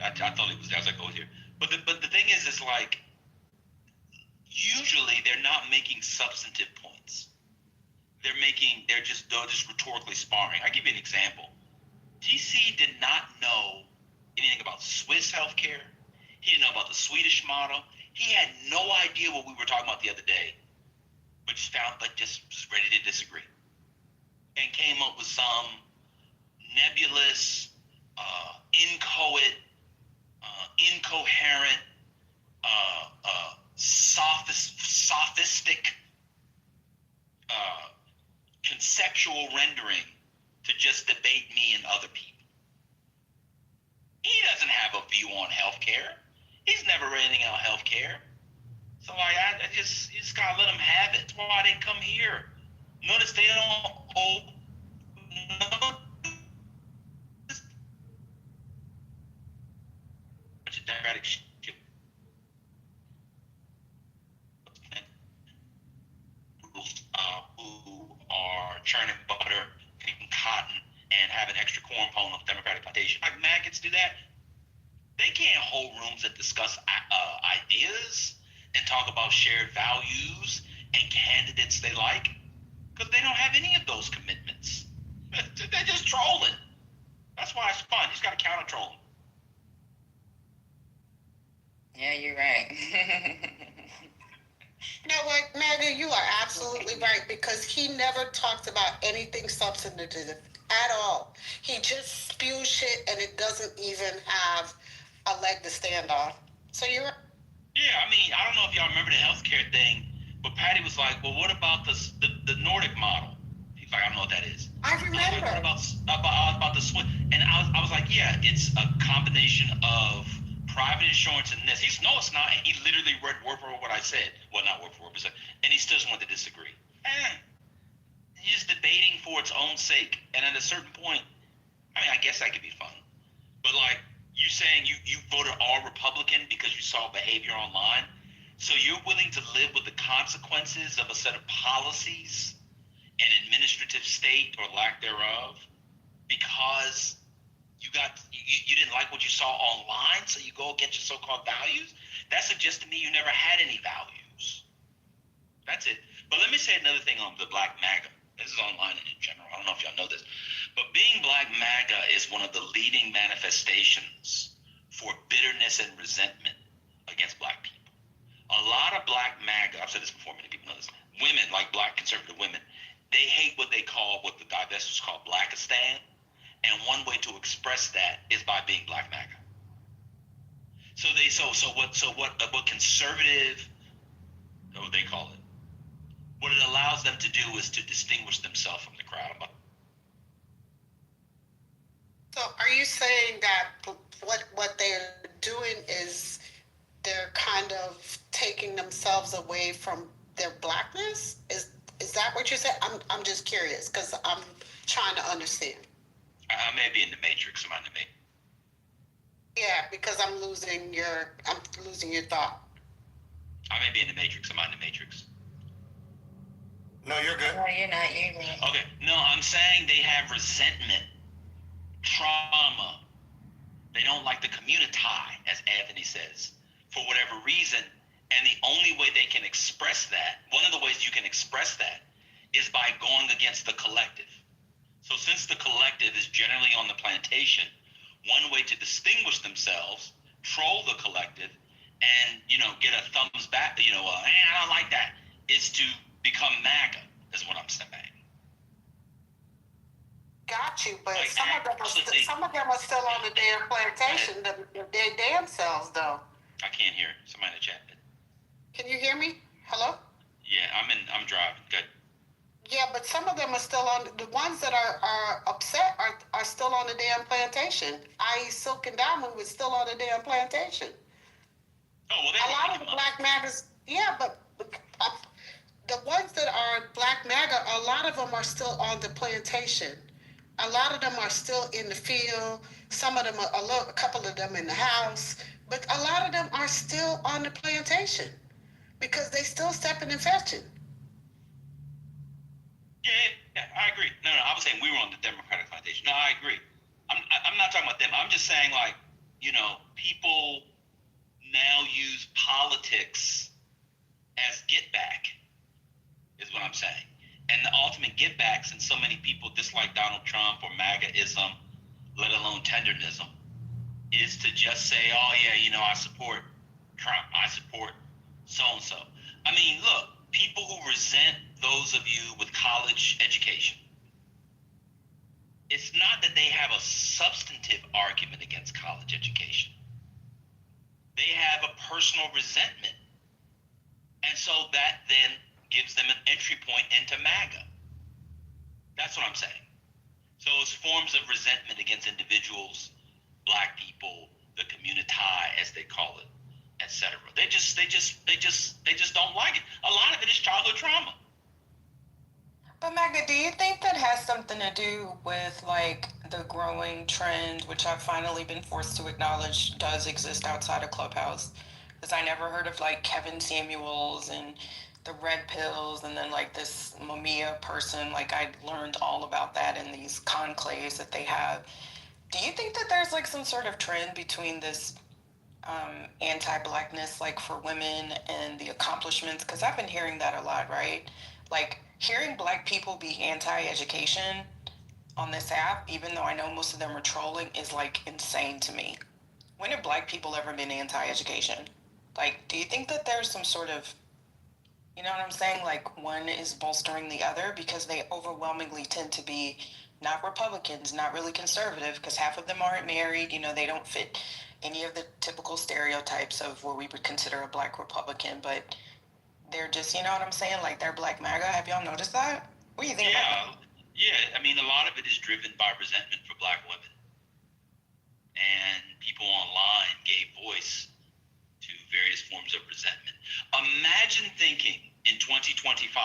I thought it was. I was like, oh, here. But the thing is like, usually they're not making substantive points. They're just rhetorically sparring. I'll give you an example. TC did not know anything about Swiss healthcare. He didn't know about the Swedish model. He had no idea what we were talking about the other day, but just ready to disagree, and came up with some nebulous, incoherent, sophistic, conceptual rendering to just debate me and other people. He doesn't have a view on healthcare. He's never read anything on healthcare. So I just gotta let him have it. That's why they come here. Notice they don't hold democratic shit. Who are churning butter, picking cotton, and having extra corn pone on the Democratic plantation. Like maggots do that. They can't hold rooms that discuss ideas and talk about shared values and candidates they like, because they don't have any of those commitments. They're just trolling. That's why it's fun. You just got to counter troll them. Yeah, you're right. You know what, Maggie, you are absolutely right, because he never talks about anything substantive at all. He just spews shit and it doesn't even have a leg to stand on. So you're right. Yeah, I mean, I don't know if y'all remember the healthcare thing, but Patty was like, well, what about the Nordic model? He's like, I don't know what that is. I remember. Like, what about the Swiss? And I was like, yeah, it's a combination of private insurance and this. He's, no, it's not. And he literally read word for word what I said. Well, not word for word, but and he still just wanted to disagree. He's just debating for its own sake. And at a certain point, I mean, I guess that could be fun. But like, you saying you voted all Republican because you saw behavior online. So you're willing to live with the consequences of a set of policies and administrative state or lack thereof because you didn't like what you saw online, so you go against your so-called values? That suggests to me you never had any values. That's it. But let me say another thing on the Black MAGA. This is online and in general. I don't know if y'all know this. But being Black MAGA is one of the leading manifestations for bitterness and resentment against Black people. A lot of Black MAGA, I've said this before, many people know this, women, like Black conservative women, they hate what they call, what the divestors call Blackistan. And one way to express that is by being Black MAGA. What conservative, what they call it, what it allows them to do is to distinguish themselves from the crowd. So are you saying that what they're doing is they're kind of taking themselves away from their blackness? Is that what you said? I'm just curious because I'm trying to understand. I may be in the matrix. Am I in the matrix? Yeah, because I'm losing your thought. I may be in the matrix. Am I in the matrix? No, you're good. No, you're not. You're good. Okay. No, I'm saying they have resentment, trauma. They don't like the community, as Anthony says, for whatever reason, and the only way they can express that, one of the ways you can express that, is by going against the collective. So since the collective is generally on the plantation, one way to distinguish themselves, troll the collective, and, get a thumbs back, I don't like that, is to become MAGA, is what I'm saying. Got you, but Like, some of them are still on the damn plantation, their damn selves, though. I can't hear somebody in the chat. Can you hear me? Hello? Yeah, I'm driving. Good. Yeah, but some of them are still on, the ones that are upset are still on the damn plantation. I.e. Silk and Diamond was still on the damn plantation. Oh, well, a lot of the black MAGAs, but the ones that are black MAGA, a lot of them are still on the plantation. A lot of them are still in the field. Some of them a couple of them in the house, but a lot of them are still on the plantation because they still stepping and fetching. Yeah, I agree. No, I was saying we were on the Democratic plantation. No, I agree. I'm not talking about them. I'm just saying, like, people now use politics as get back, is what I'm saying. And the ultimate get back, since so many people dislike Donald Trump or MAGA-ism, let alone tendernism, is to just say, oh yeah, I support Trump, I support so-and-so. I mean, look, people who resent those of you with college education, it's not that they have a substantive argument against college education. They have a personal resentment. And so that then gives them an entry point into MAGA. That's what I'm saying. So it's forms of resentment against individuals, black people, the community, as they call it, etc. They just don't like it. A lot of it is childhood trauma. But Magda, do you think that has something to do with like the growing trend, which I've finally been forced to acknowledge does exist outside of Clubhouse? Because I never heard of like Kevin Samuels and the red pills and then like this Mamiya person. Like I learned all about that in these conclaves that they have. Do you think that there's like some sort of trend between this anti-blackness like for women and the accomplishments? Because I've been hearing that a lot, right? Like hearing black people be anti-education on this app, even though I know most of them are trolling, is like insane to me. When have black people ever been anti-education? Like, do you think that there's some sort of, you know what I'm saying? Like one is bolstering the other because they overwhelmingly tend to be not Republicans, not really conservative, because half of them aren't married. They don't fit any of the typical stereotypes of what we would consider a black Republican, but they're just, you know what I'm saying? Like they're black MAGA. Have y'all noticed that? What do you think about that? Yeah. I mean, a lot of it is driven by resentment for black women. And people online gave voice to various forms of resentment. Imagine thinking in 2025,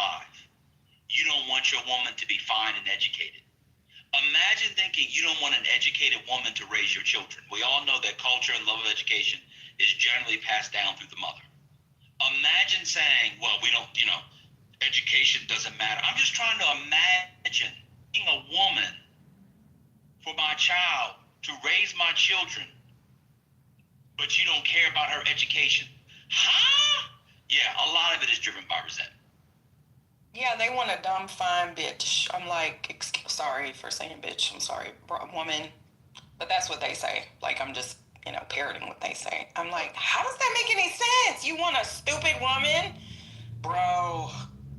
you don't want your woman to be fine and educated. Imagine thinking you don't want an educated woman to raise your children. We all know that culture and love of education is generally passed down through the mother. Imagine saying, well, we don't, education doesn't matter. I'm just trying to imagine being a woman for my child to raise my children, but you don't care about her education. Huh? Yeah, a lot of it is driven by resentment. Yeah, they want a dumb, fine bitch. I'm like, sorry for saying bitch. I'm sorry, woman. But that's what they say. Like, I'm just, parroting what they say. I'm like, how does that make any sense? You want a stupid woman? Bro.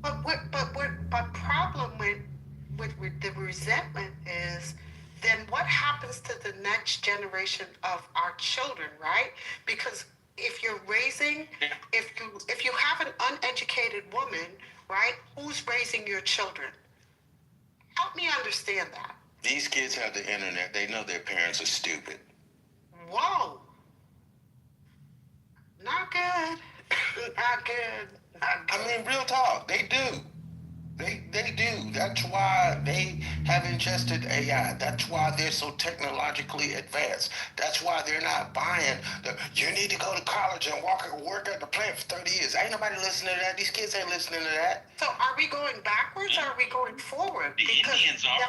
But problem with the resentment is then what happens to the next generation of our children, right? Because if you're raising, if you have an uneducated woman, right, who's raising your children? Help me understand that. These kids have the internet. They know their parents are stupid. Whoa. Not good. Not good. Not good. I mean, real talk. They do. They do. That's why they have ingested AI. That's why they're so technologically advanced. That's why they're not buying you need to go to college and work at the plant for 30 years. Ain't nobody listening to that. These kids ain't listening to that. So are we going backwards or are we going forward? The Indians are.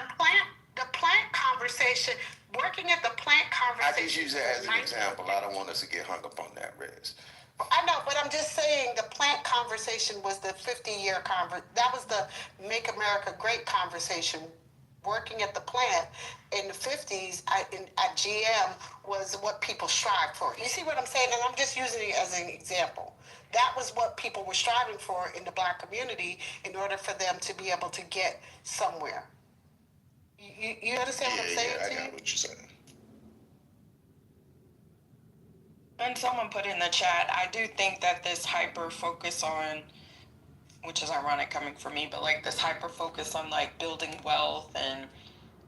The plant conversation, working at the plant conversation. I just use that as an example. I don't want us to get hung up on that, Rez. I know, but I'm just saying the plant conversation was the 50-year that was the Make America Great conversation. Working at the plant in the 50s at GM was what people strived for. You see what I'm saying? And I'm just using it as an example. That was what people were striving for in the Black community in order for them to be able to get somewhere. You understand what I'm saying? Yeah, I got what you're saying. And someone put in the chat, I do think that this hyper focus on, which is ironic coming from me, but like this hyper focus on like building wealth and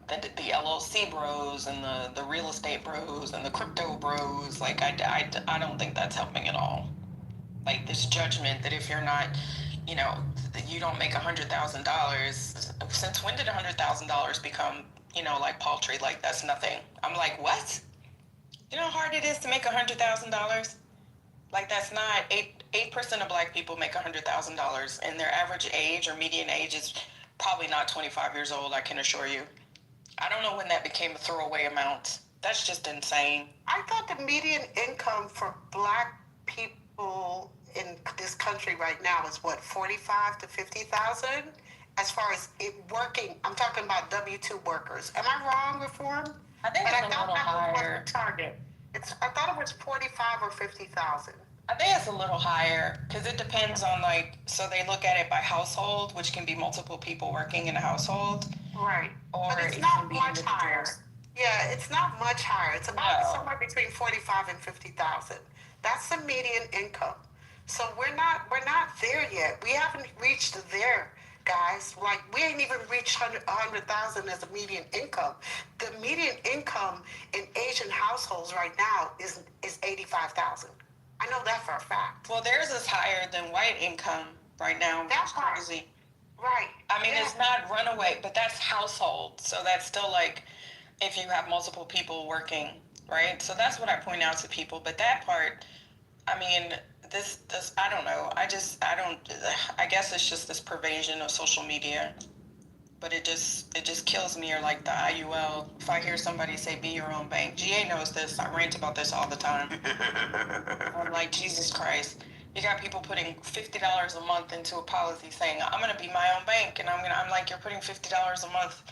the LLC bros and the real estate bros and the crypto bros, like I don't think that's helping at all. Like this judgment that if you're not, you know, that you don't make $100,000. Since when did $100,000 become, you know, like paltry? Like that's nothing. I'm like, what? You know how hard it is to make $100,000? Like that's not 8% of Black people make $100,000, and their average age or median age is probably not 25 years old. I can assure you. I don't know when that became a throwaway amount. That's just insane. I thought the median income for Black people in this country right now is what, 45 to 50,000? As far as it working, I'm talking about W-2 workers. Am I wrong, Reform? I think it's a little higher. Target. I thought it was 45 or 50,000. I think it's a little higher because it depends on like, so they look at it by household, which can be multiple people working in a household. Right. Or but it's it not can be much higher. individuals. Yeah, it's not much higher. It's about somewhere between 45 and 50,000. That's the median income. So we're not there yet. We haven't reached there, guys. Like we ain't even reached 100,000 as a median income. The median income in Asian households right now is 85,000. I know that for a fact. Well, theirs is higher than white income right now. That's crazy. Right. I mean, it's not runaway, but that's household. So that's still like if you have multiple people working, right? So that's what I point out to people. But that part, I mean, this I don't know. I guess it's just this pervasion of social media. But it just kills me, or like the IUL. If I hear somebody say, be your own bank. GA knows this. I rant about this all the time. I'm like, Jesus Christ. You got people putting $50 a month into a policy saying, I'm going to be my own bank. And I'm like, you're putting $50 a month.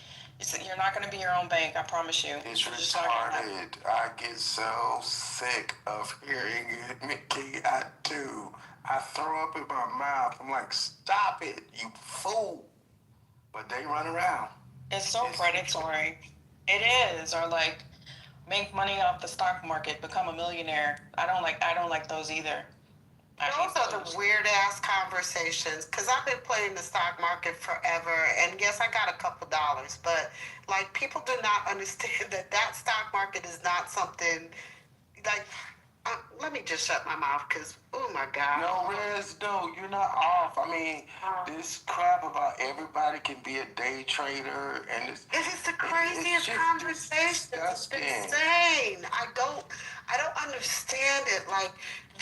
You're not going to be your own bank, I promise you. It's retarded. I get so sick of hearing it, Mickey. I do. I throw up in my mouth. I'm like, stop it, you fool. But they run around. It's so predatory. It is. Or like, make money off the stock market, become a millionaire. I don't like those either. Those are the weird ass conversations, because I've been playing the stock market forever, and yes, I got a couple dollars, but like people do not understand that stock market is not something like. Let me just shut my mouth, because oh my God. No, Rez, no, you're not off. I mean, this crap about everybody can be a day trader, and it's the craziest conversation. It's insane. I don't understand it. Like,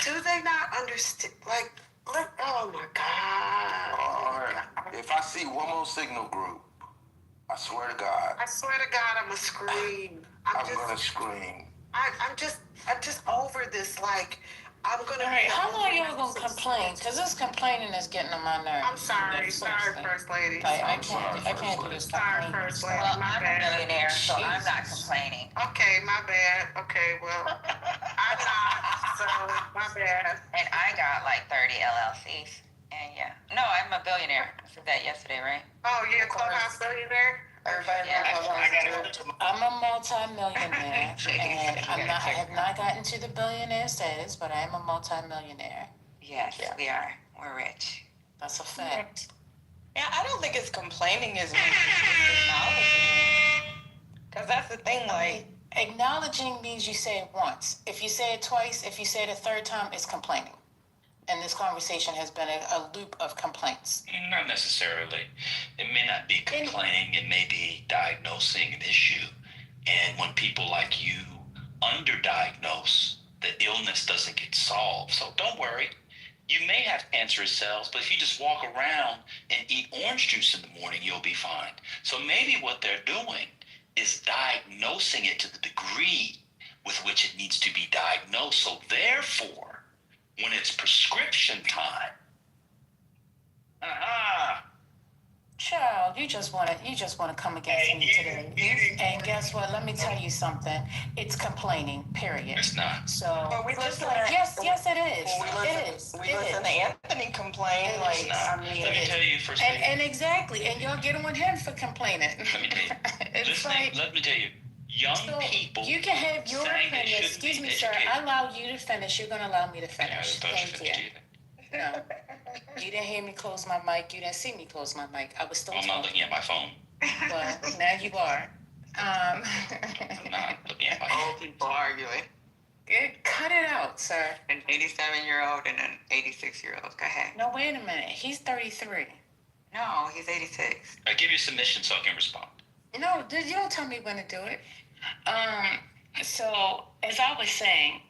do they not understand? Like, oh my God. All right. If I see one more signal group, I swear to God. I swear to God, I'm gonna scream. I'm gonna scream. I'm just over this. Like, I'm gonna. All right, how long y'all gonna complain? Because this complaining is getting on my nerves. I'm sorry, First Lady. I can't do this. Sorry, First Lady. Well, My I'm bad. a millionaire, so I'm not complaining. Okay, my bad. Okay, well, I'm not. So my bad. And I got like 30 LLCs. And yeah. No, I'm a billionaire. I said that yesterday, right? Oh, you're a Clubhouse billionaire? Everybody I'm a multi-millionaire, and I have not gotten to the billionaire status, but I am a multi-millionaire. Yes, we are. We're rich. That's a fact. Yeah, I don't think it's complaining as much as acknowledging. Because that's the thing, like... Acknowledging means you say it once. If you say it twice, if you say it a third time, it's complaining. And this conversation has been a loop of complaints. Not necessarily. It may not be complaining, it may be diagnosing an issue. And when people like you underdiagnose, the illness doesn't get solved. So don't worry. You may have cancerous cells, but if you just walk around and eat orange juice in the morning, you'll be fine. So maybe what they're doing is diagnosing it to the degree with which it needs to be diagnosed. So therefore, When it's prescription time, Child, you just wanna come against me today. And guess what? Let me tell you something. It's complaining, period. it's not. So, But we just listen like, to- yes, it is. Well, we listen to Anthony complain. It Like, is. I mean, Let me tell you first thing. And exactly, and y'all get on him for complaining. Let me tell you. It's like, Let me tell you. Young so people. you can have your saying they opinion. shouldn't Excuse be me, sir. educated. I allow you to finish. You're gonna allow me to I finish. thought you Thank finished you. either. No, you didn't hear me close my mic. You didn't see me close my mic. I was still I'm not talking. looking at my phone. Well, now you are. I'm not looking at my phone. Old people arguing. Cut it out, sir. An 87-year-old and an 86-year-old. Go ahead. No, wait a minute. He's 33. No, he's 86. I give you submission so I can respond. No, you don't tell me when to do it. So, as I was saying,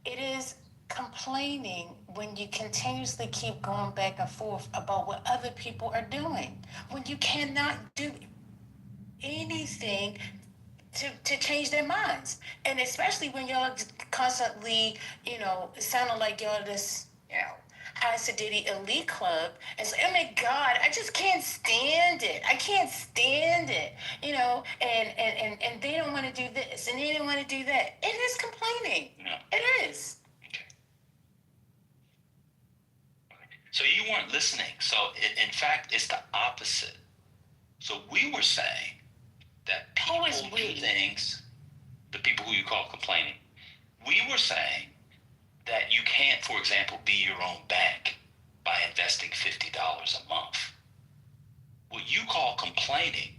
it is complaining when you continuously keep going back and forth about what other people are doing. When you cannot do anything to change their minds. And especially when y'all constantly, sounding like y'all this, high sedity elite club. And so, oh my God, I just can't stand it. I can't stand it. And they don't want to do this and they don't want to do that. It is complaining. No. It is. Okay. So you weren't listening. So in fact, it's the opposite. So we were saying that people do things, the people who you call complaining, we were saying that you can't, for example, be your own bank by investing $50 a month. What you call complaining,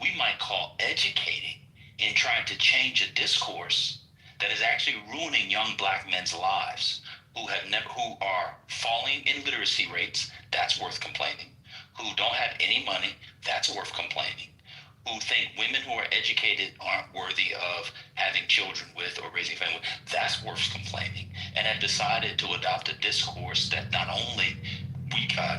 we might call educating and trying to change a discourse that is actually ruining young black men's lives who are falling in literacy rates. That's worth complaining. Who don't have any money. That's worth complaining. Who think women who are educated aren't worthy of having children with or raising a family, that's worth complaining, and have decided to adopt a discourse that not only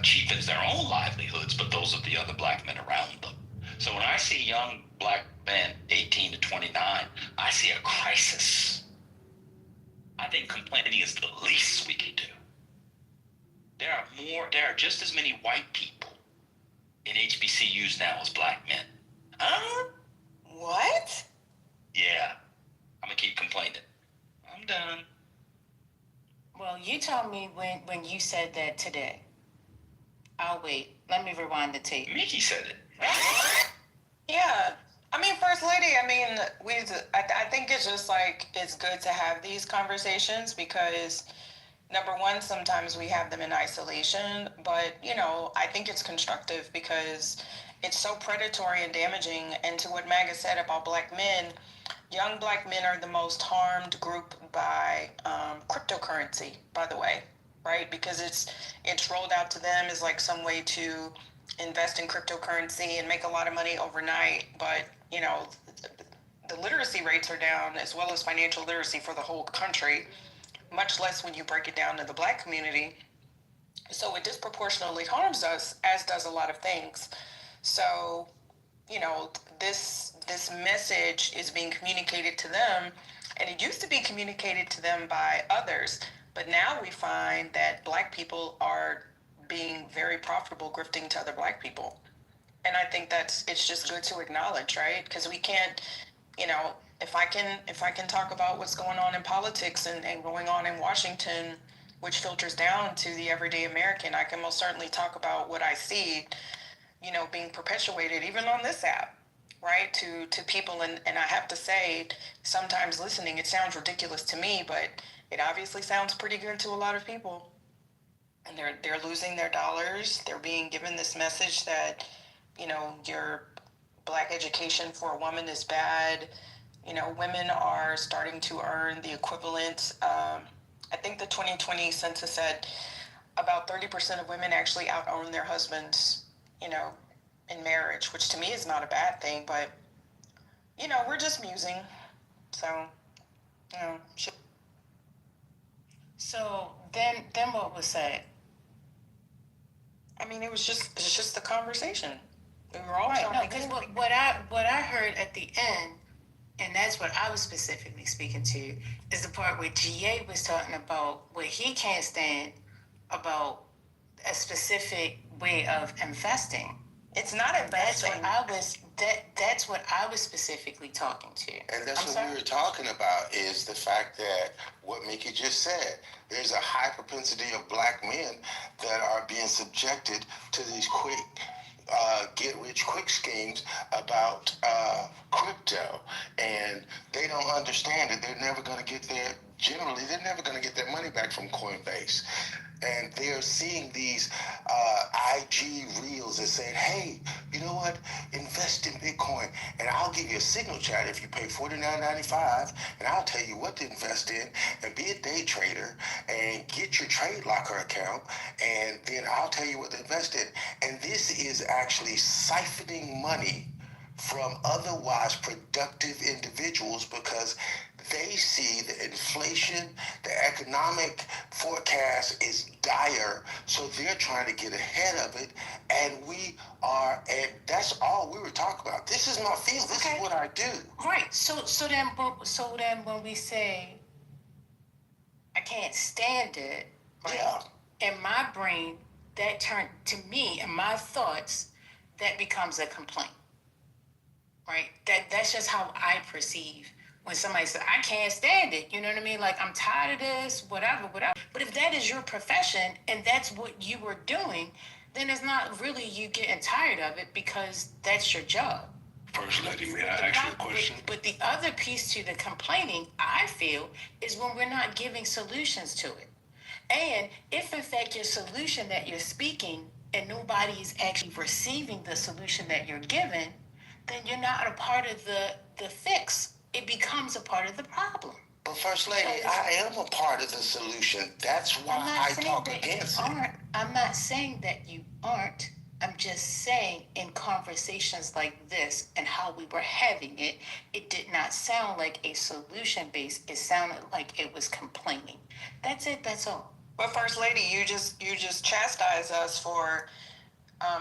cheapens their own livelihoods, but those of the other black men around them. So when I see young black men, 18 to 29, I see a crisis. I think complaining is the least we can do. There are just as many white people in HBCUs now as black men. What? Yeah, I'm gonna keep complaining. I'm done. Well, you told me when you said that today. I'll wait. Let me rewind the tape. Mickey said it. Yeah. I mean, First Lady, I think it's just like, it's good to have these conversations because, number one, sometimes we have them in isolation, but, I think it's constructive because it's so predatory and damaging. And to what Maga said about black men, young black men are the most harmed group by cryptocurrency, by the way, right? Because it's rolled out to them as like some way to invest in cryptocurrency and make a lot of money overnight. But, the literacy rates are down, as well as financial literacy for the whole country, much less when you break it down to the black community. So it disproportionately harms us, as does a lot of things. So, this message is being communicated to them, and it used to be communicated to them by others, but now we find that black people are being very profitable grifting to other black people. And I think it's just good to acknowledge, right? Because we can't, if I can talk about what's going on in politics and going on in Washington, which filters down to the everyday American, I can most certainly talk about what I see, being perpetuated even on this app, right? To people. And I have to say, sometimes listening, it sounds ridiculous to me, but it obviously sounds pretty good to a lot of people. And they're losing their dollars. They're being given this message that, your black education for a woman is bad. Women are starting to earn the equivalent. I think the 2020 census said about 30% of women actually out-earn their husbands, in marriage, which to me is not a bad thing, but, we're just musing. So, So then what was said? I mean, it's just the conversation. We were all Right. talking. No, because what I heard at the end and that's what I was specifically speaking to, is the part where GA was talking about what he can't stand about a specific way of investing. It's not investing. That's what I was specifically talking to. And that's what we were talking about, is the fact that what Mickey just said, there's a high propensity of black men that are being subjected to these quick get-rich-quick schemes about crypto, and they don't understand that they're never going to get their money back from Coinbase. And they're seeing these IG reels that say, hey, you know what, invest in Bitcoin, and I'll give you a signal chat if you pay $49.95, and I'll tell you what to invest in, and be a day trader, and get your trade locker account, and then I'll tell you what to invest in. And this is actually siphoning money from otherwise productive individuals, because they see the inflation, the economic forecast is dire, so they're trying to get ahead of it, and that's all we were talking about. This is my field. This is what I do. Right. So then when we say I can't stand it, right? Yeah. In my brain, that turned to me, in my thoughts, that becomes a complaint. Right? That's just how I perceive when somebody says, I can't stand it. You know what I mean? Like, I'm tired of this, whatever. But if that is your profession and that's what you were doing, then it's not really you getting tired of it, because that's your job. First Lady, may I ask you a question? But the other piece to the complaining, I feel, is when we're not giving solutions to it. And if in fact your solution that you're speaking and nobody is actually receiving the solution that you're given, then you're not a part of the fix. It becomes a part of the problem. But First Lady, I am a part of the solution. That's why I talk against it. I'm not saying that you aren't. I'm just saying, in conversations like this and how we were having it, it did not sound like a solution based. It sounded like it was complaining. That's it. That's all. But First Lady, you just chastise us for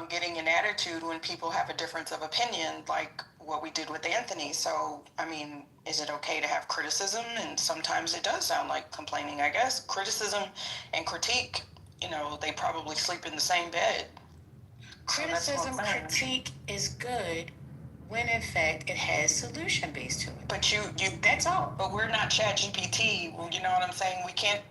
getting an attitude when people have a difference of opinion, like what we did with Anthony. So, I mean, is it okay to have criticism? And sometimes it does sound like complaining, I guess. Criticism and critique, they probably sleep in the same bed. Criticism, critique is good when in fact it has solution based to it. But you that's all. But we're not ChatGPT. You know what I'm saying? We can't.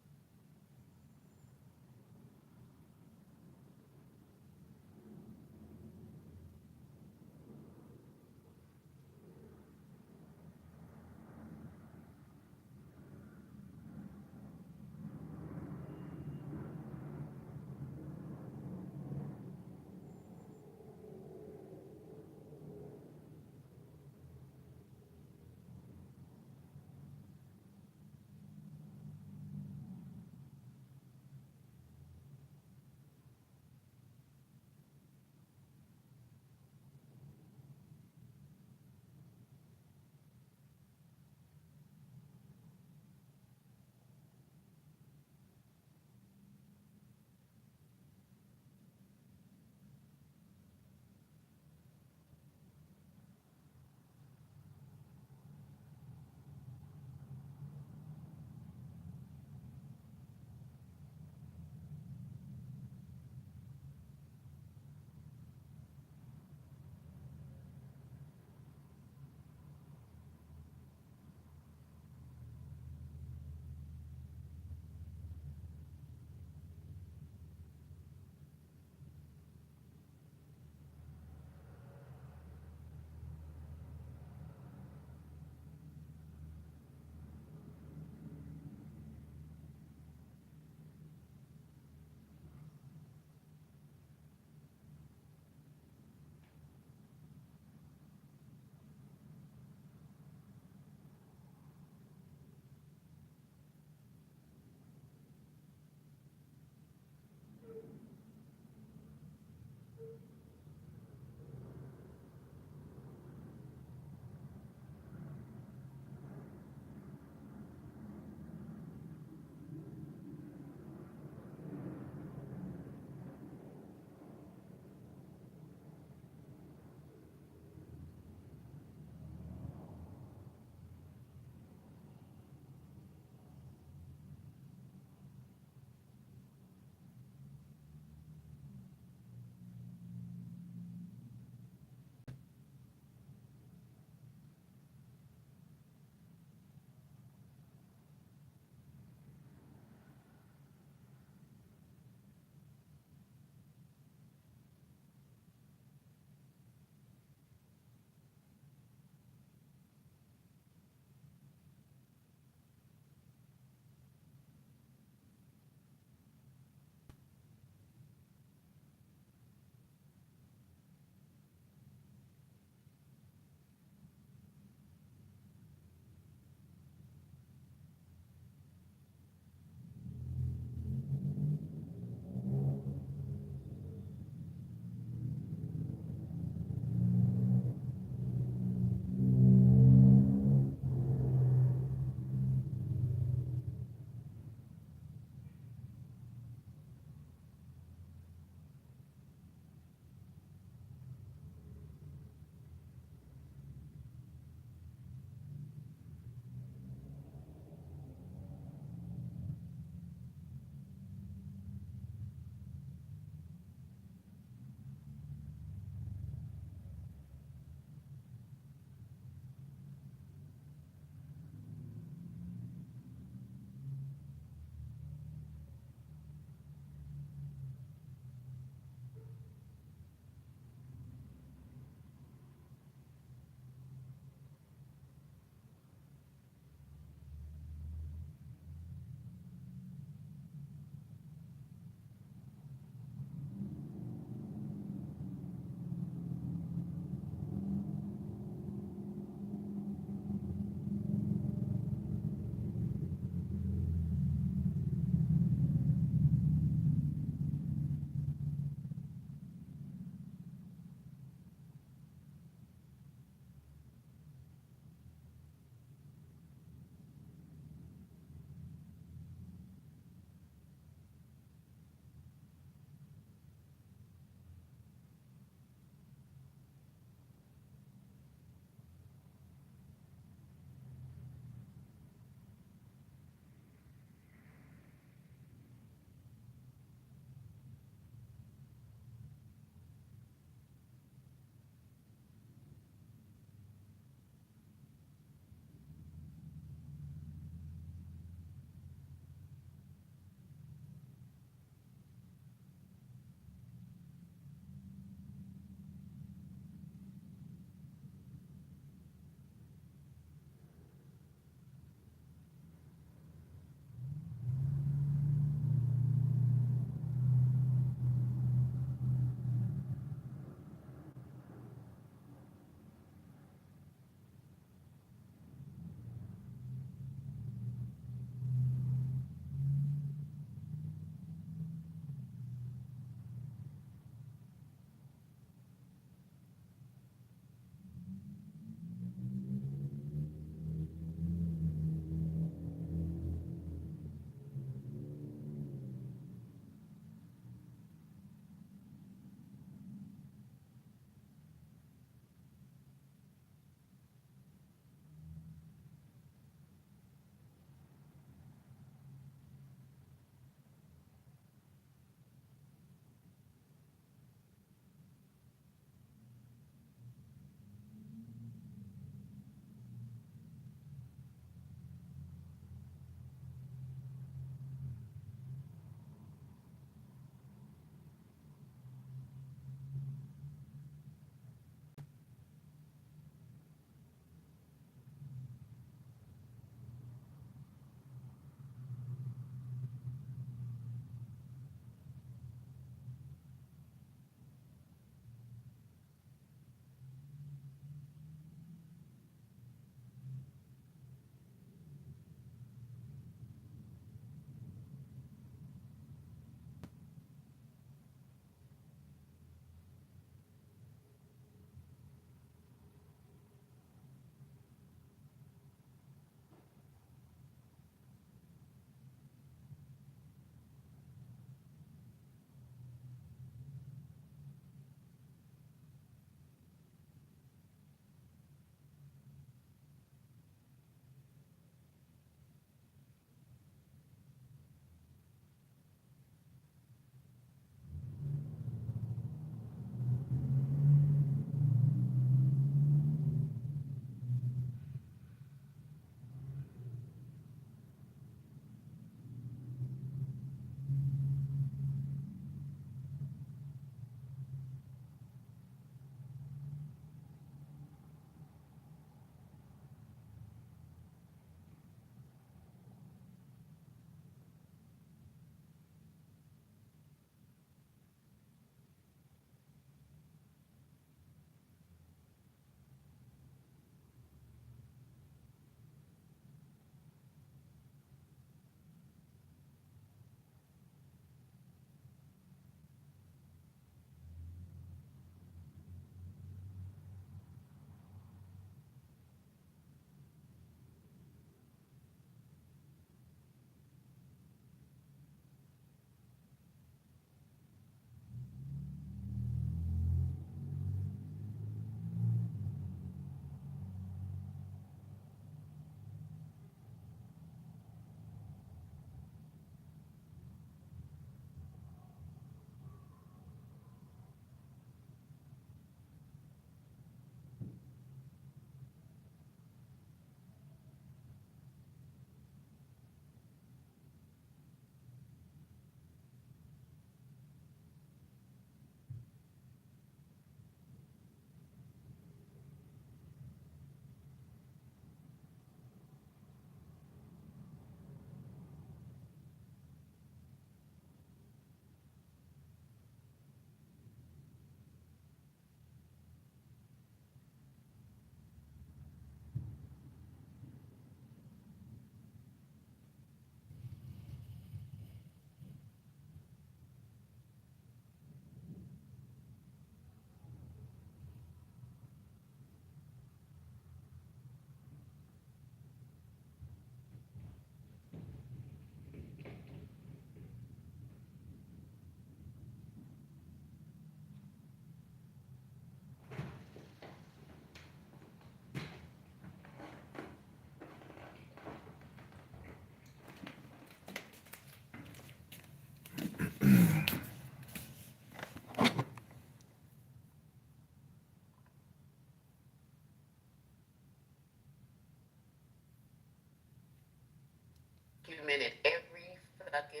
documented every fucking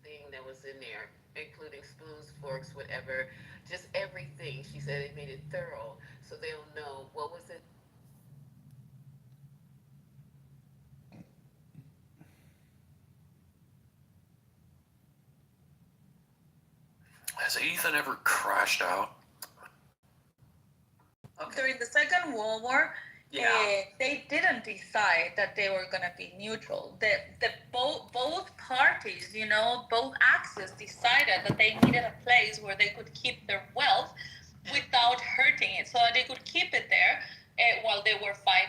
thing that was in there, including spoons, forks, whatever, just everything. She said it made it thorough, so they'll know what was it. Has Ethan ever crashed out? During the Second World War, they didn't decide that they were going to be neutral. Both parties, both axes decided that they needed a place where they could keep their wealth without hurting it, so that they could keep it there while they were fighting.